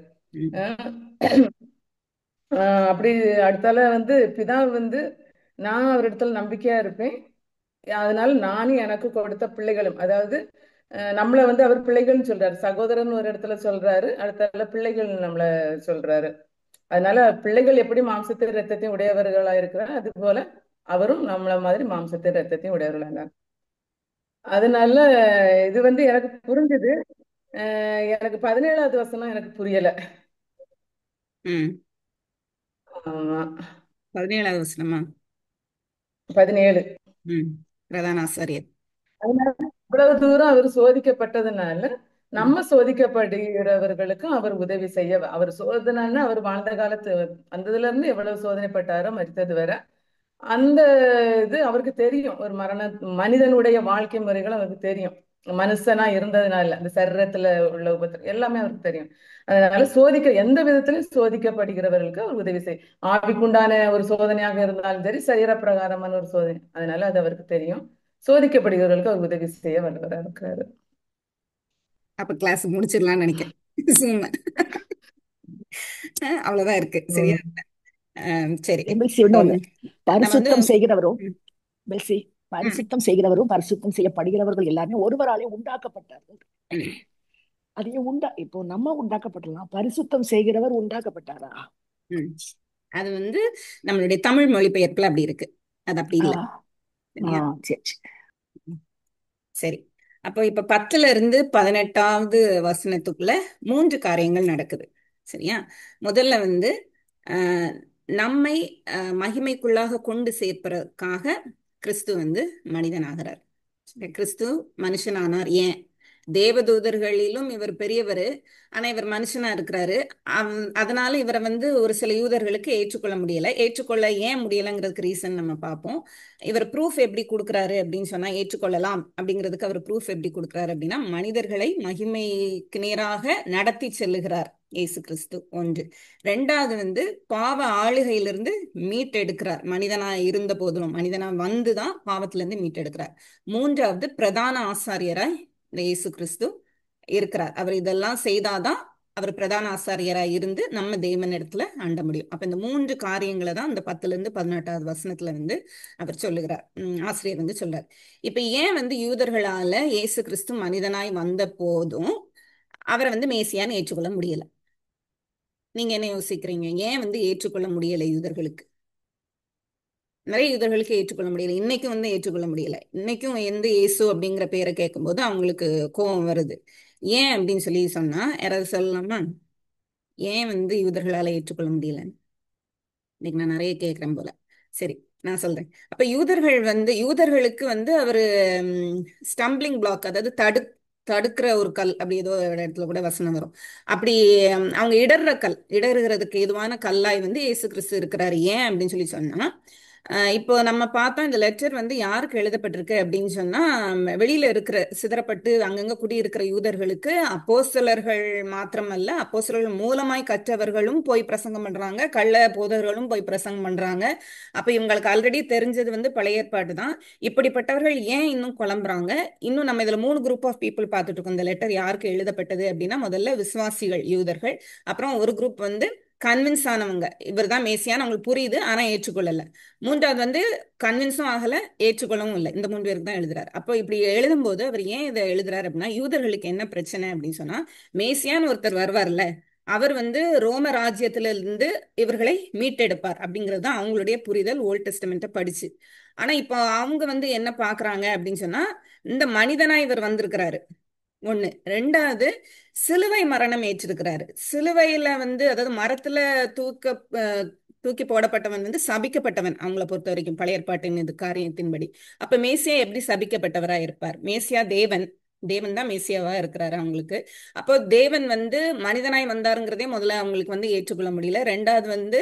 அப்படி அடுத்தால பிதா நான் அவரிடத்துல நம்பிக்கையா இருப்பேன், அதனால நானும் எனக்கு கொடுத்த பிள்ளைகளும், அதாவது நம்மள அவர் பிள்ளைகள்னு சொல்றாரு. சகோதரன் ஒரு இடத்துல சொல்றாரு, அடுத்தால பிள்ளைகள் நம்மள சொல்றாரு. அதனால பிள்ளைகள் எப்படி மாம்சத்தை ரத்தத்தையும் உடையவர்களா இருக்கிறார், அது போல அவரும் நம்மள மாதிரி மாம்சத்தை ரத்தத்தையும் உடையவர்களா. அதனால இது எனக்கு புரிஞ்சுது. எனக்கு 17வது வசனம் எனக்கு புரியல. ஆமா, 17வது வசனமா? 17. பிரதான ஆசாரியர். அதனால இவ்வளவு தூரம் அவர் சோதிக்கப்பட்டதுனால நம்ம சோதிக்கப்படுகிறவர்களுக்கும் அவர் உதவி செய்ய, அவர் சோதனைன்னா அவர் வாழ்ந்த காலத்து வந்ததுல இருந்து எவ்வளவு சோதனைப்பட்டாரோ மரித்தது வரை, அந்த இது அவருக்கு தெரியும். ஒரு மனிதனுடைய வாழ்க்கை முறைகள் அவருக்கு தெரியும். மனுஷனா இருந்ததுனால அந்த சரீரத்துல உள்ள உபத்திரம் எல்லாமே அவருக்கு தெரியும். அதனால எந்த விதத்திலும் சோதிக்கப்படுகிறவர்களுக்கு அவர் உதவி செய்யும். ஆவிக்குண்டான ஒரு சோதனையாக இருந்தாலும் சரி, சரீர பிரகாரமான ஒரு சோதனை, அதனால அது அவருக்கு தெரியும். சோதிக்கப்படுகிறவர்களுக்கு அவர் உதவி செய்ய வல்லவராக இருக்கிறாரு. அப்ப கிளாஸ் முடிச்சிடலாம்னு நினைக்கிறேன். அவ்வளவுதான் இருக்கு. சரியா? சரி, பரிசுத்தம் செய்கிறவரும் பரிசுத்தம் செய்கிறவரும் பரிசுத்தம் செய்யப்படுகிறவர்கள் எல்லாருமே ஒருவராலே உண்டாக்கப்பட்டார்கள். அதையும் இப்போ நம்ம உண்டாக்கப்பட்டலாம், பரிசுத்தம் செய்கிறவர் உண்டாக்கப்பட்டாரா? அது நம்மளுடைய தமிழ் மொழிபெயர்ப்புல அப்படி இருக்கு, அது அப்படி இல்லை. சரி, அப்போ இப்ப 10ல இருந்து 18வது வசனத்துக்குள்ள 3 காரியங்கள் நடக்குது. சரியா? முதல்ல நம்மை மகிமைக்குள்ளாக கொண்டு சேர்ப்பதற்காக கிறிஸ்து மனிதனாகிறார். கிறிஸ்து மனுஷனானார். ஏன்? தேவதூதர்களிலும் இவர் பெரியவர், ஆனா இவர் மனுஷனா இருக்கிறாரு. அதனால இவரை ஒரு சில யூதர்களுக்கு ஏற்றுக்கொள்ள முடியல. ஏற்றுக்கொள்ள ஏன் முடியலைங்கிறதுக்கு ரீசன் நம்ம பார்ப்போம். இவர் ப்ரூஃப் எப்படி கொடுக்குறாரு அப்படின்னு சொன்னா, ஏற்றுக்கொள்ளலாம் அப்படிங்கிறதுக்கு அவர் ப்ரூஃப் எப்படி கொடுக்குறாரு அப்படின்னா, மனிதர்களை மகிமைக்கு நேராக நடத்தி செல்லுகிறார் இயேசு கிறிஸ்து. ஒன்று. ரெண்டாவது பாவ ஆளுகையிலிருந்து மீட்டெடுக்கிறார். மனிதனா இருந்த போதிலும் மனிதனா வந்துதான் பாவத்திலிருந்து மீட்டெடுக்கிறார். மூன்றாவது, பிரதான ஆசாரியராய் இயேசு கிறிஸ்து இருக்கிறார். அவர் இதெல்லாம் செய்தாதான் அவர் பிரதான ஆசாரியராய் இருந்து நம்ம தேவன் இடத்துல அண்ட முடியும். அப்ப இந்த 3 காரியங்களை தான் இந்த 10ல இருந்து 18வது வசனத்துல அவர் சொல்லுகிறார், ஆசிரியர் சொல்றார். இப்ப ஏன் யூதர்களால இயேசு கிறிஸ்து மனிதனாய் வந்த போதும் அவரை மேசியான்னு ஏற்றுக்கொள்ள முடியல? நீங்க என்ன யோசிக்கிறீங்க? ஏன் ஏற்றுக்கொள்ள முடியல யூதர்களுக்கு? நிறைய யூதர்களுக்கு ஏற்றுக்கொள்ள முடியல. இன்னைக்கும் ஏற்றுக்கொள்ள முடியல. இன்னைக்கும் இயேசு அப்படிங்கிற பேரை கேட்கும்போது அவங்களுக்கு கோபம் வருது. ஏன் அப்படின்னு சொல்லி சொன்னா யாராவது சொல்லலாமா? ஏன் யூதர்களால ஏற்றுக்கொள்ள முடியல? இன்னைக்கு நான் நிறைய கேட்கிறேன் போல. சரி, நான் சொல்றேன். அப்ப யூதர்களுக்கு அவரு ஸ்டம்பிளிங் பிளாக், அதாவது தடுக்கிற ஒரு கல், அப்படி ஏதோ ஒரு இடத்துல கூட வசனம் வரும். அப்படி அவங்க இடறுகிறதுக்கு எதுவான கல்லாய் இயேசு கிறிஸ்து இருக்கிறாரு. ஏன் அப்படின்னு சொன்னா, இப்போ நம்ம பார்த்தோம் இந்த லெட்டர் யாருக்கு எழுதப்பட்டிருக்கு அப்படின்னு சொன்னா, வெளியில இருக்கிற சிதறப்பட்டு அங்கங்க குடியிருக்கிற யூதர்களுக்கு அப்போஸ்தலர்கள் மாத்திரமல்ல, அப்போஸ்தலர்கள் மூலமாய் கற்றவர்களும் போய் பிரசங்கம் பண்றாங்க, கள்ள போதகர்களும் போய் பிரசங்கம் பண்றாங்க. அப்ப இவங்களுக்கு ஆல்ரெடி தெரிஞ்சது பழைய ஏற்பாடு தான். இப்படிப்பட்டவர்கள் ஏன் இன்னும் குழம்புறாங்க? இன்னும் நம்ம இதுல 3 குரூப் ஆஃப் பீப்புள் பார்த்துட்டு இருக்கோம். இந்த லெட்டர் யாருக்கு எழுதப்பட்டது அப்படின்னா, முதல்ல விசுவாசிகள் யூதர்கள், அப்புறம் ஒரு குரூப் கன்வின்ஸ் ஆனவங்க, இவர் தான் மேசியான்னு அவங்களுக்கு புரியுது, ஆனா ஏற்றுக்கொள்ளல. மூன்றாவது கன்வின்ஸும் ஆகல, ஏற்றுக்கொள்ளவும் இல்லை. இந்த 3 பேருக்கு தான் எழுதுறாரு. அப்போ இப்படி எழுதும்போது அவர் ஏன் இதை எழுதுறாரு அப்படின்னா, யூதர்களுக்கு என்ன பிரச்சனை அப்படின்னு சொன்னா, மேசியான்னு ஒருத்தர் வருவார்ல, அவர் ரோம ராஜ்யத்துல இருந்து இவர்களை மீட்டெடுப்பார் அப்படிங்கிறது தான் அவங்களுடைய புரிதல், ஓல்ட் டெஸ்டமெண்ட்டை படிச்சு. ஆனா இப்போ அவங்க என்ன பாக்குறாங்க அப்படின்னு சொன்னா, இந்த மனிதனா இவர் வந்திருக்கிறாரு ஒண்ணு. ரெண்டாவது, சிலுவை மரணம் ஏற்றிருக்கிறாரு. சிலுவையில அதாவது மரத்துல தூக்க தூக்கி போடப்பட்டவன் சபிக்கப்பட்டவன் அவங்கள பொறுத்த வரைக்கும், பழைய ஏற்பாட்டின் இது காரியத்தின்படி. அப்ப மேசியா எப்படி சபிக்கப்பட்டவரா இருப்பார்? மேசியா தேவன் தான் மேசியாவா இருக்கிறாரு அவங்களுக்கு. அப்போ தேவன் மனிதனாய் வந்தாருங்கிறதே முதல்ல அவங்களுக்கு ஏற்றுக்கொள்ள முடியல. ரெண்டாவது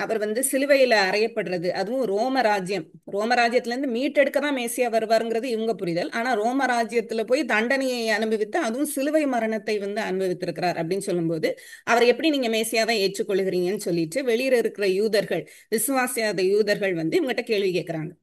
அவர் சிலுவையில அறையப்படுறது, அதுவும் ரோம ராஜ்யத்துல இருந்து மீட்டெடுக்க தான் மேசியா வருவாருங்கிறது இவங்க புரிதல். ஆனா ரோம ராஜ்யத்துல போய் தண்டனையை அனுபவித்து, அதுவும் சிலுவை மரணத்தை அனுபவித்திருக்கிறார் அப்படின்னு சொல்லும்போது, அவர் எப்படி நீங்க மேசியாவை ஏற்றுக்கொள்கிறீங்கன்னு சொல்லிட்டு வெளியில இருக்கிற யூதர்கள், விசுவாசியாத யூதர்கள் இவங்ககிட்ட கேள்வி கேட்கிறாங்க.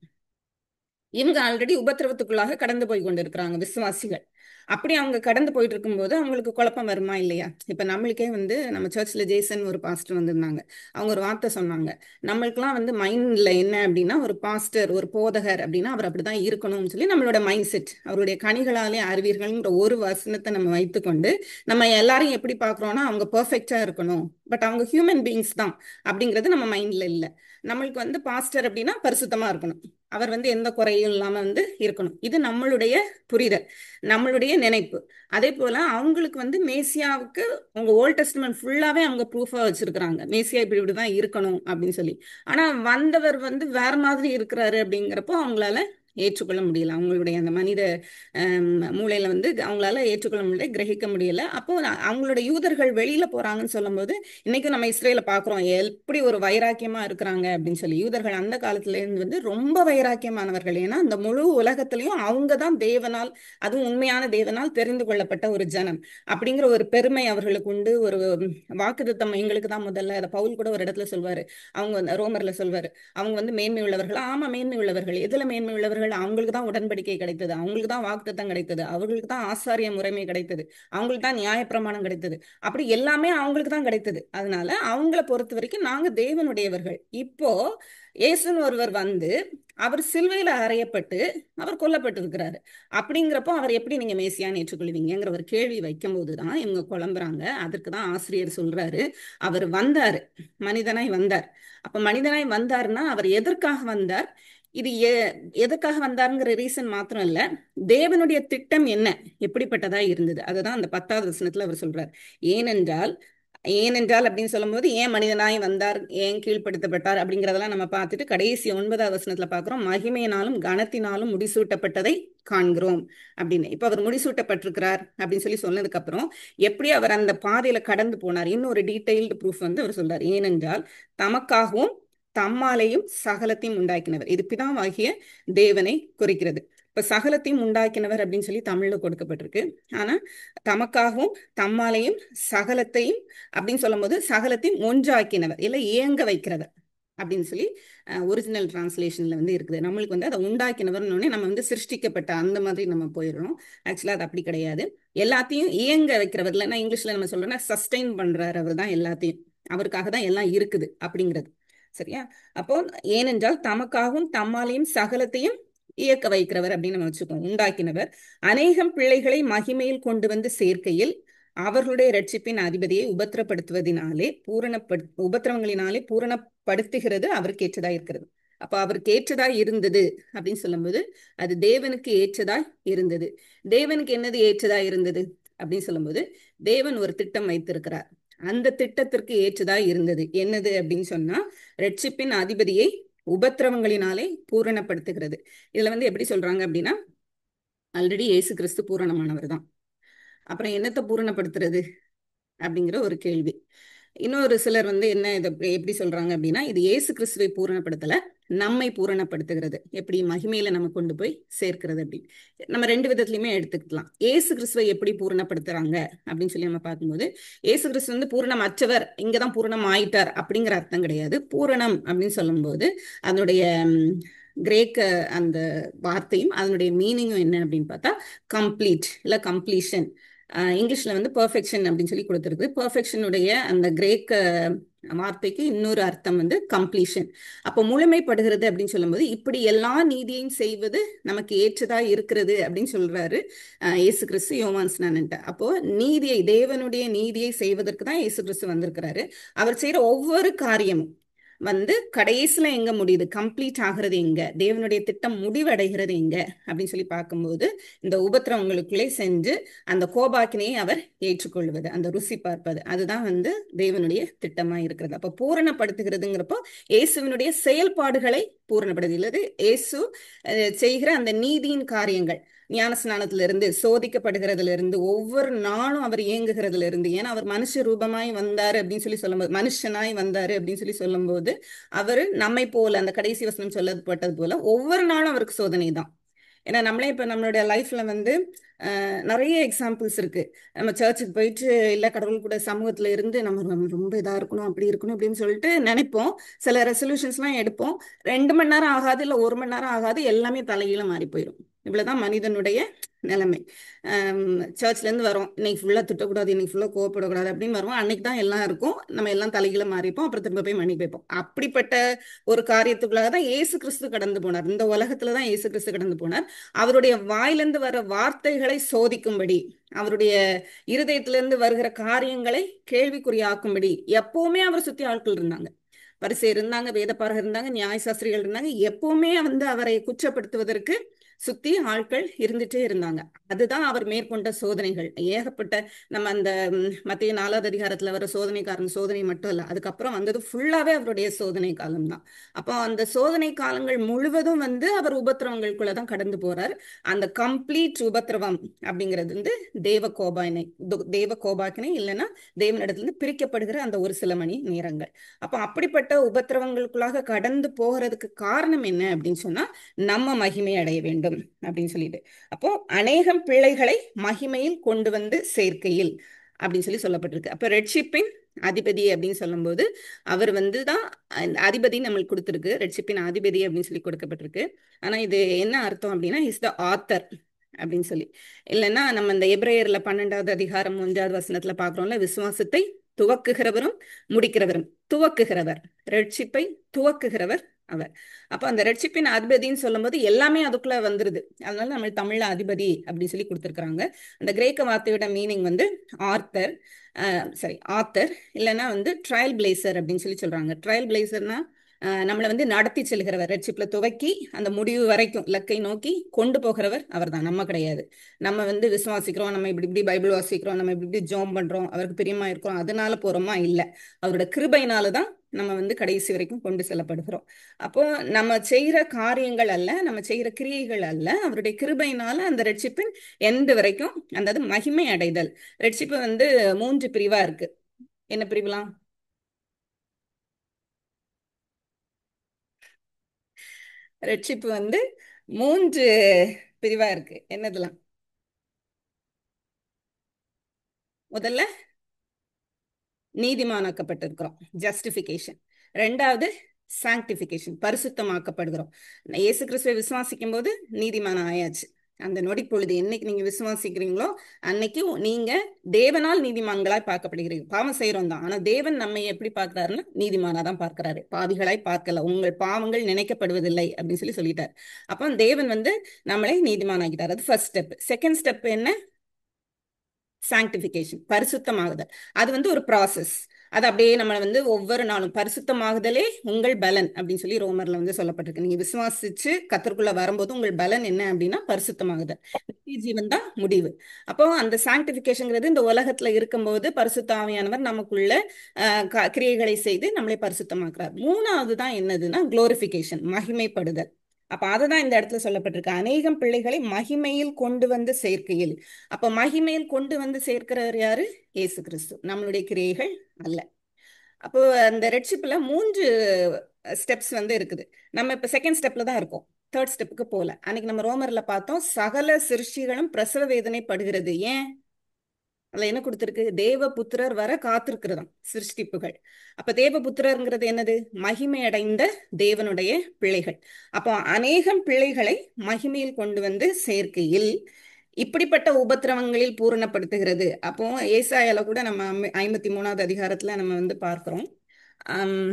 இவங்க ஆல்ரெடி உபத்திரவத்துக்குள்ளாக கடந்து போய் கொண்டிருக்கிறாங்க விசுவாசிகள். அப்படி அவங்க கடந்து போயிட்டு இருக்கும்போது அவங்களுக்கு குழப்பம் வருமா இல்லையா? இப்ப நம்மளுக்கே நம்ம சர்ச்ல ஜேசன் ஒரு பாஸ்டர் வந்திருந்தாங்க. அவங்க ஒரு வார்த்தை சொன்னாங்க, நம்மளுக்கெல்லாம் மைண்ட்ல என்ன அப்படின்னா, ஒரு பாஸ்டர் ஒரு போதகர் அப்படின்னா அவர் அப்படிதான் இருக்கணும்னு சொல்லி நம்மளோட மைண்ட் செட், அவருடைய கனிகளாலே அறிவீர்கள்ங்கிற ஒரு வசனத்தை நம்ம வைத்துக்கொண்டு நம்ம எல்லாரையும் எப்படி பாக்குறோம்னா, அவங்க பெர்ஃபெக்டா இருக்கணும், பட் அவங்க ஹியூமன் பீயிங்ஸ் தான் அப்படிங்கிறது நம்ம மைண்ட்ல இல்ல. நம்மளுக்கு பாஸ்டர் அப்படின்னா பரிசுத்தமா இருக்கணும், அவர் எந்த குறையும் இல்லாம இருக்கணும். இது நம்மளுடைய புரிதல், நம்மளுடைய நினைப்பு. அதே போல அவங்களுக்கு மேசியாவுக்கு அவங்க ஓல்ட் டெஸ்டமென்ட் ஃபுல்லாவே அவங்க ப்ரூஃபா வச்சிருக்கிறாங்க, மேசியா இப்படிதான் இருக்கணும் அப்படின்னு சொல்லி. ஆனா வந்தவர் வேற மாதிரி இருக்கிறாரு அப்படிங்கிறப்போ அவங்களால ஏற்றுக்கொள்ள முடியல. அவங்களுடைய அந்த மனித மூளையில அவங்களால ஏற்றுக்கொள்ள முடியல, கிரகிக்க முடியல. அப்போ அவங்களோட யூதர்கள் வெளியில போறாங்கன்னு சொல்லும் போது, இன்னைக்கும் நம்ம இஸ்ரேல பாக்குறோம் எப்படி ஒரு வைராக்கியமா இருக்கிறாங்க அப்படின்னு சொல்லி. யூதர்கள் அந்த காலத்துல இருந்து ரொம்ப வைராக்கியமானவர்கள். ஏன்னா அந்த முழு உலகத்திலையும் அவங்க தான் தேவனால், அதுவும் உண்மையான தேவனால் தெரிந்து கொள்ளப்பட்ட ஒரு ஜனம் அப்படிங்கிற ஒரு பெருமை அவர்களுக்கு உண்டு. ஒரு வாக்குத்தத்தம் எங்களுக்கு தான் முதல்ல, அதை பவுல் கூட ஒரு இடத்துல சொல்வாரு, அவங்க ரோமர்ல சொல்வாரு, அவங்க மேன்மை உள்ளவர்கள். ஆமா, மேன்மை உள்ளவர்கள். எதுல மேன்மை உள்ளவர்கள்? அவங்களுக்கு தான் உடன்படிக்கை கிடைத்தது, அவங்களுக்கு தான் வாக்குத்தத்தம் கிடைத்தது, அவங்களுக்கு தான் ஆசாரிய முறைமை கிடைத்தது, அவங்களுக்கு தான் நியாயப்பிரமாணம் கிடைத்தது, அப்படி எல்லாமே அவங்களுக்கு தான் கிடைத்தது. அதனால அவங்கள பொறுத்த வரைக்கும் நாங்க தேவனுடையவர்கள். இப்போ இயேசுன்னு ஒருவர் அவர் சிலுவையில அறையப்பட்டு அவர் கொல்லப்பட்டிருக்கிறாரு. அப்படிங்கிறப்போ அவர் எப்படி நீங்க மேசியான்னு ஏற்றுக்கொள்வீங்கிற ஒரு கேள்வி வைக்கும் போதுதான் இவங்க குழம்புறாங்க. அதற்குதான் ஆசிரியர் சொல்றாரு, அவர் வந்தாரு, மனிதனாய் வந்தார். அப்ப மனிதனாய் வந்தாருன்னா அவர் எதற்காக வந்தார்? இது எதற்காக வந்தாருங்கிற ரீசன் மாத்திரம் இல்ல, தேவனுடைய திட்டம் என்ன, எப்படிப்பட்டதா இருந்தது, அதுதான் அந்த 10வது வசனத்துல அவர் சொல்றார். ஏனென்றால் அப்படின்னு சொல்லும்போது, ஏன் மனிதனாய் வந்தார், ஏன் கீழ்ப்படுத்தப்பட்டார் அப்படிங்கிறதெல்லாம் நம்ம பார்த்துட்டு கடைசி 9வது வசனத்துல பாக்குறோம், மகிமையினாலும் கனத்தினாலும் முடிசூட்டப்பட்டதை காண்கிறோம் அப்படின்னு. இப்ப அவர் முடிசூட்டப்பட்டிருக்கிறார் அப்படின்னு சொல்லி சொன்னதுக்கு அப்புறம் எப்படி அவர் அந்த பாதையில கடந்து போனார், இன்னொரு டீடைல்டு ப்ரூஃப் அவர் சொல்றார். ஏனென்றால் தமக்காகவும் தம்மாலேயும் சகலத்தையும் உண்டாக்கினவர், இது பிதாவாகிய தேவனை குறிக்கிறது. இப்ப சகலத்தையும் உண்டாக்கினவர் அப்படின்னு சொல்லி தமிழ்ல கொடுக்கப்பட்டிருக்கு. ஆனா தமக்காகவும் தம்மாலையும் சகலத்தையும் அப்படின்னு சொல்லும் போது சகலத்தையும் ஒன்றாக்கினவர், இல்ல இயங்க வைக்கிறவர் அப்படின்னு சொல்லி ஒரிஜினல் டிரான்ஸ்லேஷன்ல இருக்குது. நம்மளுக்கு அதை உண்டாக்கினவர்னு நம்ம சிருஷ்டிக்கப்பட்ட அந்த மாதிரி நம்ம போயிடுறோம். ஆக்சுவலா அது அப்படி கிடையாது. எல்லாத்தையும் இயங்க வைக்கிறவர், இல்லைன்னா இங்கிலீஷ்ல நம்ம சொல்றோம்னா சஸ்டெயின் பண்றாரு, அவர் தான் எல்லாத்தையும், அவருக்காக தான் எல்லாம் இருக்குது அப்படிங்கிறது. சரியா? அப்போ ஏனென்றால் தமக்காகவும் தம்மாலையும் சகலத்தையும் இயக்க வைக்கிறவர் அப்படின்னு நம்ம வச்சுக்கோம், உண்டாக்கினவர். அநேகம் பிள்ளைகளை மகிமையில் கொண்டு சேர்க்கையில் அவர்களுடைய ரட்சிப்பின் அதிபதியை உபத்திரப்படுத்துவதினாலே உபத்திரவங்களினாலே பூரணப்படுத்துகிறது அவருக்கு ஏற்றதா இருக்கிறது. அப்ப அவருக்கு ஏற்றதா இருந்தது அப்படின்னு சொல்லும்போது அது தேவனுக்கு ஏற்றதா இருந்தது. தேவனுக்கு என்னது ஏற்றதா இருந்தது அப்படின்னு சொல்லும்போது, தேவன் ஒரு திட்டம் வைத்திருக்கிறார். அந்த திட்டத்திற்கு ஏற்றதா இருந்தது. என்னது அப்படின்னு சொன்னா, ரட்சிப்பின் அதிபதியை உபத்திரவங்களினாலே பூரணப்படுத்துகிறது. இதுல வந்து எப்படி சொல்றாங்க அப்படின்னா, ஆல்ரெடி இயேசு கிறிஸ்து பூரணமானவர் தான், அப்புறம் என்னத்தை பூரணப்படுத்துறது அப்படிங்கிற ஒரு கேள்வி. இன்னொரு சிலர் வந்து என்ன இதை எப்படி சொல்றாங்க அப்படின்னா, இது இயேசு கிறிஸ்துவை பூரணப்படுத்தல, நம்மை பூரணப்படுத்துகிறது, எப்படி மகிமையில நம்ம கொண்டு போய் சேர்க்கிறது அப்படின்னு. நம்ம ரெண்டு விதத்துலயுமே எடுத்துக்கலாம். இயேசு கிறிஸ்துவை எப்படி பூரணப்படுத்துறாங்க அப்படின்னு சொல்லி நம்ம பார்க்கும்போது, இயேசு கிறிஸ்து வந்து பூரணம் அற்றவர், இங்கதான் பூரணம் ஆயிட்டார் அப்படிங்கிற அர்த்தம் கிடையாது. பூரணம் அப்படின்னு சொல்லும்போது அதனுடைய கிரேக்க அந்த வார்த்தையும் அதனுடைய மீனிங்கும் என்ன அப்படின்னு பார்த்தா, கம்ப்ளீட் இல்ல கம்ப்ளீஷன். இங்கிலீஷ்ல வந்து பெர்ஃபெக்ஷன் அப்படின்னு சொல்லி கொடுத்துருக்கு. பெர்ஃபெக்ஷனுடைய அந்த கிரேக்க வார்த்தைக்கு இன்னொரு அர்த்தம் வந்து கம்ப்ளீஷன். அப்போ முழுமைப்படுகிறது அப்படின்னு சொல்லும்போது, இப்படி எல்லா நீதியையும் செய்வது நமக்கு ஏற்றதா இருக்கிறது அப்படின்னு சொல்றாரு இயேசு கிறிஸ்து யோவான் ஸ்நானன்ட்ட. அப்போ நீதியை, தேவனுடைய நீதியை செய்வதற்கு தான் இயேசு கிறிஸ்து வந்திருக்கிறாரு. அவர் செய்யற ஒவ்வொரு காரியமும் வந்து கடைசியில எங்க முடியுது, கம்ப்ளீட் ஆகிறது எங்க, தேவனுடைய திட்டம் முடிவடைகிறது எங்க அப்படின்னு சொல்லி பார்க்கும்போது, இந்த உபத்திரவங்களுக்குள்ளே செஞ்சு அந்த கோபாக்கினையை அவர் ஏற்றுக்கொள்வது, அந்த ருசி பார்ப்பது, அதுதான் வந்து தேவனுடைய திட்டமா இருக்கிறது. அப்ப பூரணப்படுத்துகிறதுங்கிறப்போ இயேசுவினுடைய செயல்பாடுகளை பூரணப்படுது, இல்லது இயேசு செய்கிற அந்த நீதியின் காரியங்கள், ஞானஸ்நானத்துல இருந்து, சோதிக்கப்படுகிறதுல இருந்து, ஒவ்வொரு நாளும் அவர் இயங்குகிறதுல இருந்து. ஏன்னா அவர் மனுஷ ரூபமாய் வந்தாரு அப்படின்னு சொல்லி சொல்லும்போது, மனுஷனாய் வந்தாரு அப்படின்னு சொல்லி சொல்லும்போது, அவரு நம்மை போல, அந்த கடைசி வசனம் சொல்லப்பட்டது போல ஒவ்வொரு நாளும் அவருக்கு சோதனை தான். ஏன்னா நம்மளே இப்ப நம்மளுடைய லைஃப்ல வந்து நிறைய எக்ஸாம்பிள்ஸ் இருக்கு. நம்ம சர்ச்சுக்கு போயிட்டு இல்ல கடவுள் கூட சமூகத்துல இருந்து நம்ம ரொம்ப இதா இருக்கணும், அப்படி இருக்கணும் அப்படின்னு சொல்லிட்டு நினைப்போம். சில ரெசல்யூஷன்ஸ் எல்லாம் எடுப்போம். 2 மணி நேரம் ஆகாது, இல்ல 1 மணி நேரம் ஆகாது, எல்லாமே தலைகீழ மாறி போயிடும். இவ்வளவுதான் மனிதனுடைய நிலைமை. சர்ச்ல இருந்து வரோம், இன்னைக்கு ஃபுல்லா திட்டக்கூடாது, இன்னைக்கு ஃபுல்லா கோவப்படக்கூடாது அப்படின்னு வருவோம். அன்னைக்கு தான் எல்லாம் இருக்கும், நம்ம எல்லாம் தலைகீழ மாறிப்போம், அப்புறம் திரும்ப போய் மன்னிப்பு வைப்போம். அப்படிப்பட்ட ஒரு காரியத்துக்குள்ளாக தான் இயேசு கிறிஸ்து கடந்து போனார். இந்த உலகத்துல தான் இயேசு கிறிஸ்து கடந்து போனார். அவருடைய வாயிலிருந்து வர வார்த்தைகளை சோதிக்கும்படி, அவருடைய இருதயத்திலிருந்து வருகிற காரியங்களை கேள்விக்குறியாக்கும்படி எப்பவுமே அவர் சுத்தி ஆட்கள் இருந்தாங்க. பரிசேயர் இருந்தாங்க, வேதபாரகர் இருந்தாங்க, நியாயசாஸ்திரிகள் இருந்தாங்க. எப்பவுமே வந்து அவரை குற்றப்படுத்துவதற்கு சுத்தி ஆட்கள் இருந்துட்டே இருந்தாங்க. அதுதான் அவர் மேற்கொண்ட சோதனைகள் ஏகப்பட்ட. நம்ம அந்த மத்திய 4வது அதிகாரத்துல வர சோதனைக்காரன் சோதனை மட்டும் இல்ல, அதுக்கப்புறம் வந்தது ஃபுல்லாவே அவருடைய சோதனை காலம் தான். அப்போ அந்த சோதனை காலங்கள் முழுவதும் வந்து அவர் உபத்திரவங்களுக்குள்ளதான் கடந்து போறார். அந்த கம்ப்ளீட் உபத்திரவம் அப்படிங்கிறது வந்து தேவ கோபாக்கினை இல்லைன்னா தேவனிடத்திலிருந்து பிரிக்கப்படுகிற அந்த ஒரு சில மணி நேரங்கள். அப்போ அப்படிப்பட்ட உபத்திரவங்களுக்குள்ளாக கடந்து போகிறதுக்கு காரணம் என்ன அப்படின்னு சொன்னா, நம்ம மகிமை அடைய வேண்டும் அப்படின்னு சொல்லிட்டு. அப்போ அநேகம் பிள்ளைகளை மகிமையில் கொண்டு வந்து சேர்க்கையில் அப்படின்னு சொல்லி சொல்லப்பட்டிருக்கு. அப்ப ரட்சிப்பின் அதிபதி அப்படின்னு சொல்லும்போது அவர் வந்து தான் அதிபதி நம்மளுக்கு கொடுத்துருக்கு. ரட்சிப்பின் அதிபதி அப்படின்னு சொல்லி கொடுக்கப்பட்டிருக்கு. ஆனா இது என்ன அர்த்தம் அப்படின்னா, இஸ் த ஆத்தர் அப்படின்னு சொல்லி. இல்லைன்னா நம்ம இந்த எபிரேயர்ல 12வது அதிகாரம் 1வது வசனத்துல பாக்குறோம்ல, விசுவாசத்தை துவக்குகிறவரும் முடிக்கிறவரும். துவக்குகிறவர், ரட்சிப்பை துவக்குகிறவர் அவர். அப்ப அந்த ரட்சிப்பின் அதிபதின்னு சொல்லும் போது எல்லாமே அதுக்குள்ள வந்துருது. அதனால நம்ம தமிழ்ல அதிபதி அப்படின்னு சொல்லி கொடுத்துருக்காங்க. அந்த கிரேக்க வார்த்தையோட மீனிங் வந்து ஆர்த்தர், ஆத்தர் இல்லைன்னா வந்து ட்ரையல் பிளேசர் அப்படின்னு சொல்லி சொல்றாங்க. ட்ரையல் பிளேசர்னா நம்மளை வந்து நடத்தி செல்கிறவர், ரட்சிப்புல துவக்கி அந்த முடிவு வரைக்கும் இலக்கை நோக்கி கொண்டு போகிறவர் அவர் தான், நம்ம கிடையாது. நம்ம வந்து விசுவாசிக்கிறோம், நம்ம இப்படி இப்படி பைபிள் வாசிக்கிறோம், நம்ம இப்படி இப்படி ஜோம் பண்றோம், அவருக்கு பிரியமா இருக்கிறோம், அதனால போறோமா? இல்ல, அவரோட கிருபையினால தான் நம்ம வந்து கடைசி வரைக்கும் கொண்டு செல்லப்படுகிறோம். அப்போ நம்ம செய்யற காரியங்கள் அல்ல, நம்ம செய்யற கிரியைகள் அல்ல, அவருடைய கிருபையினால அந்த ரட்சிப்பின் எந்த வரைக்கும் அந்த மகிமை அடைதல். ரட்சிப்பு வந்து 3 பிரிவா இருக்கு. என்ன பிரிவுலாம்? ரட்சிப்பு வந்து 3 பிரிவா இருக்கு. என்னதுலாம்? முதல்ல நீதிமானாக்கப்பட்டிருக்கிறோம், ஜஸ்டிபிகேஷன். 2வது சாங்டிபிகேஷன், பரிசுத்தமாக்கப்படுகிறோம். இயேசு கிறிஸ்துவை விசுவாசிக்கும் போது நீதிமான ஆயாச்சு. அந்த நொடி பொழுது என்னைக்கு நீங்க விசுவாசிக்கிறீங்களோ அன்னைக்கு நீங்க தேவனால் நீதிமான்களாய் பார்க்கப்படுகிறீங்க. பாவம் செய்யறோம் தான், ஆனா தேவன் நம்மை எப்படி பார்க்கிறாருன்னா நீதிமானா தான் பார்க்கிறாரு, பாவிகளாய் பார்க்கல. உங்கள் பாவங்கள் நினைக்கப்படுவதில்லை அப்படின்னு சொல்லி சொல்லிட்டாரு. அப்போ தேவன் வந்து நம்மளை நீதிமானாக்கிட்டார். அது ஃபர்ஸ்ட் ஸ்டெப். செகண்ட் ஸ்டெப் என்ன? சாங்டிபிகேஷன், பரிசுத்தமாகுதல். அது வந்து ஒரு ப்ராசஸ். அது அப்படியே நம்ம வந்து ஒவ்வொரு நாளும் பரிசுத்தமாகுதலே உங்கள் பலன் அப்படின்னு சொல்லி ரோமர்ல வந்து சொல்லப்பட்டிருக்கு. நீங்க விசுவாசிச்சு கத்தருக்குள்ள வரும்போது உங்கள் பலன் என்ன அப்படின்னா பரிசுத்தமாகுதல். நித்திய ஜீவன் தான் முடிவு. அப்போ அந்த சாங்டிபிகேஷன்ங்கிறது இந்த உலகத்துல இருக்கும்போது பரிசுத்த ஆவியானவர் நமக்குள்ள கிரியைகளை செய்து நம்மளை பரிசுத்தமாக்குறார். மூணாவது தான் என்னதுன்னா குளோரிபிகேஷன், மகிமைப்படுதல். அப்ப அதுதான் இந்த இடத்துல சொல்லப்பட்டிருக்கு. அநேகம் பிள்ளைகளை மகிமையில் கொண்டு வந்து சேர்க்கையில். அப்ப மகிமையில் கொண்டு வந்து சேர்க்கிறவர் யாரு? இயேசு கிறிஸ்து, நம்மளுடைய கிரியைகள் அல்ல. அப்போ அந்த ரெட்ஷிப்ல 3 ஸ்டெப்ஸ் வந்து இருக்குது. நம்ம இப்ப செகண்ட் ஸ்டெப்ல தான் இருக்கோம், தேர்ட் ஸ்டெப்புக்கு போல. அன்னைக்கு நம்ம ரோமர்ல பார்த்தோம், சகல சிருஷ்டிகளும் பிரசவ வேதனை படுகிறது. ஏன்? அதுல என்ன கொடுத்திருக்கு? தேவ புத்திரர் வர காத்திருக்கிறதாம் சிருஷ்டிப்புகள். அப்ப தேவ புத்திரர்ங்கிறது என்னது? மகிமை அடைந்த தேவனுடைய பிள்ளைகள். அப்போ அநேகம் பிள்ளைகளை மகிமையில் கொண்டு வந்து சேர்க்கையில் இப்படிப்பட்ட உபத்திரவங்களில் பூரணப்படுத்துகிறது. அப்போ ஏசாயால கூட நம்ம 53வது அதிகாரத்துல நம்ம வந்து பார்க்கிறோம். ஆம்,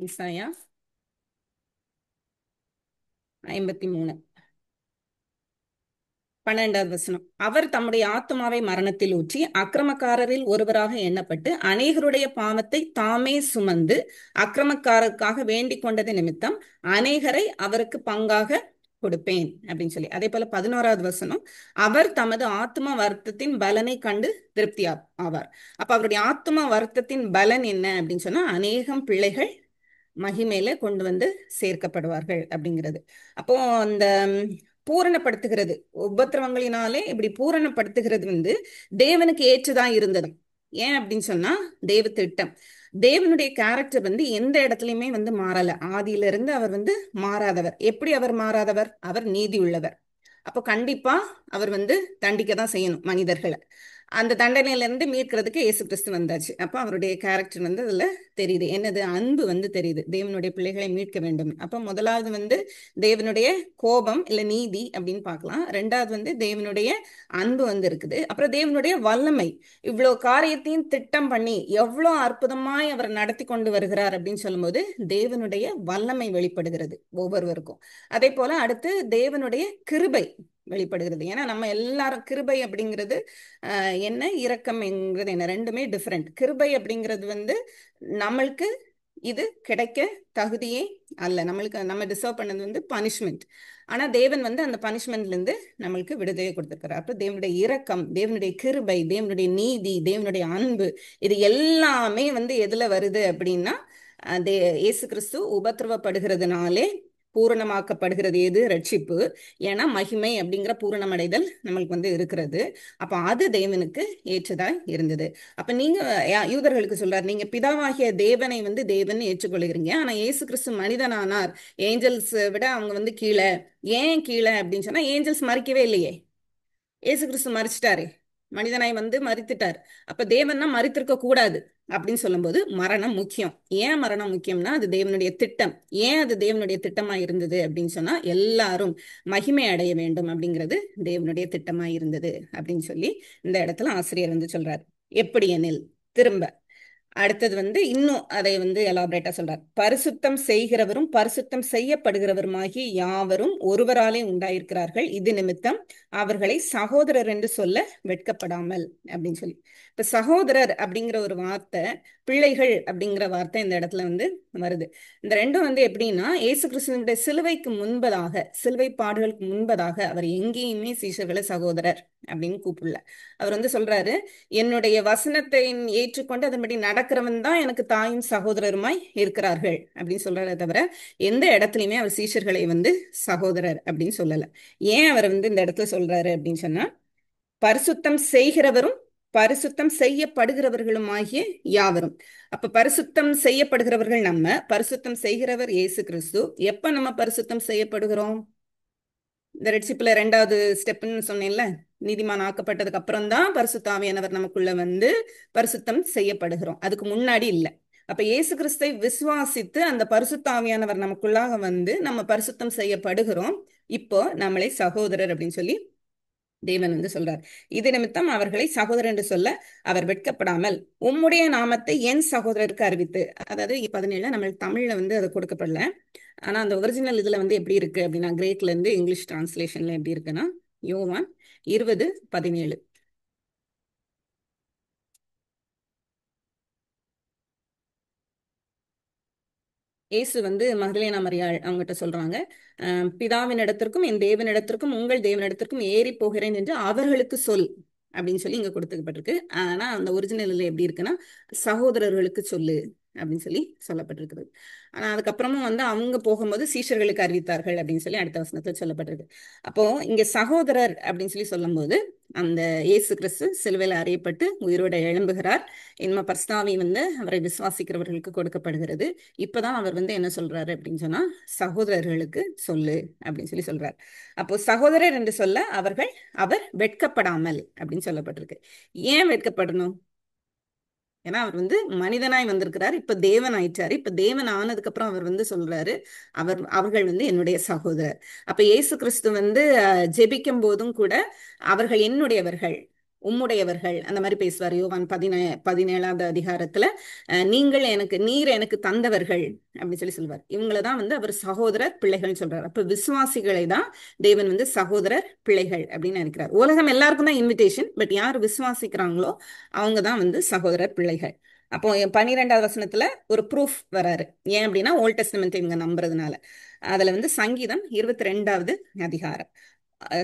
ஏசாயா 53 12வது வசனம். அவர் தம்முடைய ஆத்துமாவை மரணத்தில் ஊற்றி அக்கிரமக்காரரில் ஒருவராக எண்ணப்பட்டு அநேகருடைய பாவத்தை தாமே சுமந்து அக்கிரமக்காரருக்காக வேண்டிக் கொண்டது நிமித்தம் அநேகரை அவருக்கு பங்காக கொடுப்பேன் அப்படின்னு சொல்லி. அதே போல 11வது வசனம். அவர் தமது ஆத்ம வருத்தத்தின் பலனை கண்டு திருப்தி ஆவார். அப்ப அவருடைய ஆத்ம வருத்தத்தின் பலன் என்ன அப்படின்னு சொன்னா அநேகம் பிள்ளைகள் மகிமையில கொண்டு வந்து சேர்க்கப்படுவார்கள் அப்படிங்கிறது. அப்போ அந்த பூரணப்படுத்துகிறது, உபத்திரவங்களினாலே இப்படி பூரணப்படுத்துகிறது வந்து தேவனுக்கு ஏற்றுதான் இருந்தது. ஏன் அப்படின்னு சொன்னா தேவ திட்டம். தேவனுடைய கேரக்டர் வந்து எந்த இடத்துலயுமே வந்து மாறல. ஆதியில இருந்து அவர் வந்து மாறாதவர். எப்படி அவர் மாறாதவர்? அவர் நீதி உள்ளவர். அப்போ கண்டிப்பா அவர் வந்து தண்டிக்க தான் செய்யணும் மனிதர்களை. அந்த தண்டனையில இருந்து மீட்கிறதுக்கு இயேசு கிறிஸ்து வந்தாச்சு. அப்போ அவருடைய கேரக்டர் வந்து அதுல தெரியுது. என்னது? அன்பு வந்து தெரியுது, தேவனுடைய பிள்ளைகளை மீட்க வேண்டும். அப்போ முதலாவது வந்து தேவனுடைய கோபம் இல்ல நீதி அப்படின்னு பார்க்கலாம். ரெண்டாவது வந்து தேவனுடைய அன்பு வந்து இருக்குது. அப்புறம் தேவனுடைய வல்லமை, இவ்வளவு காரியத்தையும் திட்டம் பண்ணி எவ்வளவு அற்புதமாய் அவர் நடத்தி கொண்டு வருகிறார் அப்படின்னு சொல்லும்போது தேவனுடைய வல்லமை வெளிப்படுகிறது ஒவ்வொருவருக்கும். அதே போல அடுத்து தேவனுடைய கிருபை வெளிப்படுகிறது. ஏன்னா நம்ம எல்லாரும் கிருபை அப்படிங்கிறது என்ன, இரக்கம்ங்கிறது என்ன, ரெண்டுமே டிஃப்ரெண்ட். கிருபை அப்படிங்கிறது வந்து நம்மளுக்கு இது கிடைக்க தகுதியே அல்ல. நம்மளுக்கு நம்ம டிசர்வ் பண்ணது வந்து பனிஷ்மெண்ட். ஆனா தேவன் வந்து அந்த பனிஷ்மெண்ட்ல இருந்து நம்மளுக்கு விடுதலை கொடுத்திருக்கிறார். அப்ப தேவனுடைய இரக்கம், தேவனுடைய கிருபை, தேவனுடைய நீதி, தேவனுடைய அன்பு, இது எல்லாமே வந்து எதுல வருது அப்படின்னா இயேசு கிறிஸ்து உபத்திரவப்படுகிறதுனாலே பூரணமாக்கப்படுகிறது. எது? ரட்சிப்பு. ஏன்னா மகிமை அப்படிங்கிற பூரணமடைதல் நம்மளுக்கு வந்து இருக்கிறது. அப்ப அது தேவனுக்கு ஏற்றதா இருந்தது. அப்ப நீங்க யூதர்களுக்கு சொல்றாரு, நீங்க பிதாவாகிய தேவனை வந்து தேவன் ஏற்றுக்கொள்கிறீங்க, ஆனா இயேசு கிறிஸ்து மனிதனானார், ஏஞ்சல்ஸ் விட அவங்க வந்து கீழே. ஏன் கீழே அப்படின்னு சொன்னா ஏஞ்சல்ஸ் மறிக்கவே இல்லையே, இயேசு கிறிஸ்து மறிச்சிட்டாரு, மனிதனாய் வந்து மறித்துட்டார். அப்ப தேவன்னா மறித்திருக்க கூடாது அப்படின்னு சொல்லும்போது மரணம் முக்கியம். ஏன் மரணம் முக்கியம்னா அது தேவனுடைய திட்டம். ஏன் அது தேவனுடைய திட்டமா இருந்தது அப்படின்னு சொன்னா எல்லாரும் மகிமை அடைய வேண்டும் அப்படிங்கிறது தேவனுடைய திட்டமா இருந்தது அப்படின்னு சொல்லி இந்த இடத்துல ஆசிரியர் வந்து சொல்றாரு. எப்படி எனில், திரும்ப அடுத்தது வந்து இன்னும் அதை வந்து எலாபரேட்டா சொல்றார். பரிசுத்தம் செய்கிறவரும் பரிசுத்தம் செய்யப்படுகிறவருமாகி யாவரும் ஒருவராலே உண்டாயிருக்கிறார்கள், இது நிமித்தம் அவர்களை சகோதரர் என்று சொல்ல வெட்கப்படாமல் அப்படின்னு சொல்லி. இப்ப சகோதரர் அப்படிங்கிற ஒரு வார்த்தை, பிள்ளைகள் அப்படிங்கிற வார்த்தை இந்த இடத்துல வந்து வருது. இந்த ரெண்டும் வந்து எப்படின்னா இயேசு கிறிஸ்துவனுடைய சிலுவைக்கு முன்பதாக, சிலுவை பாடுகளுக்கு முன்பதாக அவர் எங்கேயுமே சீஷர்களை சகோதரர் அப்படின்னு கூப்பிடல. அவர் வந்து சொல்றாரு, என்னுடைய வசனத்தை ஏற்றுக்கொண்டு அதன்படி நடக்கிறவன் தான் எனக்கு தாயும் சகோதரருமாய் இருக்கிறார்கள் அப்படின்னு சொல்றாரு. தவிர எந்த இடத்துலயுமே அவர் சீஷர்களை வந்து சகோதரர் அப்படின்னு சொல்லல. ஏன் அவர் வந்து இந்த இடத்துல சொல்றாரு அப்படின்னு சொன்னா, பரிசுத்தம் செய்கிறவரும் பரிசுத்தம் செய்யப்படுகிறவர்களும் ஆகிய யாவரும். அப்ப பரிசுத்தம் செய்யப்படுகிறவர்கள் நம்ம, பரிசுத்தம் செய்கிறவர் இயேசு கிறிஸ்து. எப்ப நம்ம பரிசுத்தம் செய்யப்படுகிறோம்? இந்த ரெட்சிப்புல ரெண்டாவது ஸ்டெப்னு சொன்னேன்ல, நீதிமான் ஆக்கப்பட்டதுக்கு அப்புறம் தான் பரிசுத்த ஆவியானவர் நமக்குள்ள வந்து பரிசுத்தம் செய்யப்படுகிறோம், அதுக்கு முன்னாடி இல்ல. அப்ப இயேசு கிறிஸ்தை விசுவாசித்து அந்த பரிசுத்த ஆவியானவர் நமக்குள்ளாக வந்து நம்ம பரிசுத்தம் செய்யப்படுகிறோம். இப்போ நம்மளை சகோதரர் அப்படின்னு சொல்லி தேவன் வந்து சொல்றார். இது நிமித்தம் அவர்களை சகோதரர் என்று சொல்ல அவர் வெட்கப்படாமல் உம்முடைய நாமத்தை என் சகோதரருக்கு அறிவித்து, அதாவது 17 நம்மளுக்கு தமிழ்ல வந்து அது கொடுக்கப்படல. ஆனா அந்த ஒரிஜினல் இதுல வந்து எப்படி இருக்கு அப்படின்னா, கிரேக்ல இருந்து இங்கிலீஷ் டிரான்ஸ்லேஷன்ல எப்படி இருக்குன்னா, யோவான் 20:17. இயேசு வந்து மகதலேனா மரியாள் அவங்ககிட்ட சொல்றாங்க, பிதாவின் இடத்திற்கும் என் தேவனிடத்திற்கும் உங்கள் தேவனிடத்திற்கும் ஏறி போகிறேன் என்று அவர்களுக்கு சொல் அப்படின்னு சொல்லி இங்க கொடுத்துக்கப்பட்டிருக்கு. ஆனா அந்த ஒரிஜினல்ல எப்படி இருக்குன்னா சகோதரர்களுக்கு சொல்லு அப்படின்னு சொல்லி சொல்லப்பட்டிருக்கிறது. ஆனா அதுக்கப்புறமும் வந்து அவங்க போகும்போது சீஷர்களுக்கு அறிவித்தார்கள் அப்படின்னு சொல்லி அடுத்த வசனத்துல சொல்லப்பட்டிருக்கு. அப்போ இங்க சகோதரர் அப்படின்னு சொல்லி சொல்லும்போது அந்த இயேசு கிறிஸ்து சிலுவையில் அறையப்பட்டு உயிரோட எழும்புகிறார். இன்ம பரிசுத்தாவி வந்து அவரை விசுவாசிக்கிறவர்களுக்கு கொடுக்கப்படுகிறது. இப்பதான் அவர் வந்து என்ன சொல்றாரு அப்படின்னு சொன்னா சகோதரர்களுக்கு சொல்லு அப்படின்னு சொல்லி சொல்றார். அப்போ சகோதரர் என்று சொல்ல அவர் வெட்கப்படாமல் அப்படின்னு சொல்லப்பட்டிருக்கு. ஏன் வெட்கப்படணும்? ஏன்னா அவர் வந்து மனிதனாய் வந்திருக்கிறார், இப்ப தேவன் ஆயிட்டாரு. இப்ப தேவன் ஆனதுக்கு அப்புறம் அவர் வந்து சொல்றாரு அவர்கள் வந்து என்னுடைய சகோதரர். அப்ப இயேசு கிறிஸ்து வந்து ஜெபிக்கும் போதும் கூட அவர்கள் என்னுடையவர்கள் உம்முடையவர்கள் அந்த மாதிரி பேசுவார். யோவான் 17வது அதிகாரத்துல நீர் எனக்கு தந்தவர்கள் அப்படின்னு சொல்லி சொல்வார். இவங்களதான் வந்து அவர் சகோதரர் பிள்ளைகள் சொல்றாரு. அப்ப விசுவாசிகளை தான் தேவன் வந்து சகோதரர் பிள்ளைகள் அப்படின்னு நினைக்கிறார். உலகம் எல்லாருக்கும் தான் இன்விடேஷன், பட் யார் விசுவாசிக்கிறாங்களோ அவங்க தான் வந்து சகோதரர் பிள்ளைகள். அப்போ 12வது வசனத்துல ஒரு ப்ரூஃப் வராரு. ஏன் அப்படின்னா ஓல்ட் டெஸ்டமெண்ட் இவங்க நம்புறதுனால. அதுல வந்து சங்கீதம் 22வது அதிகாரம்.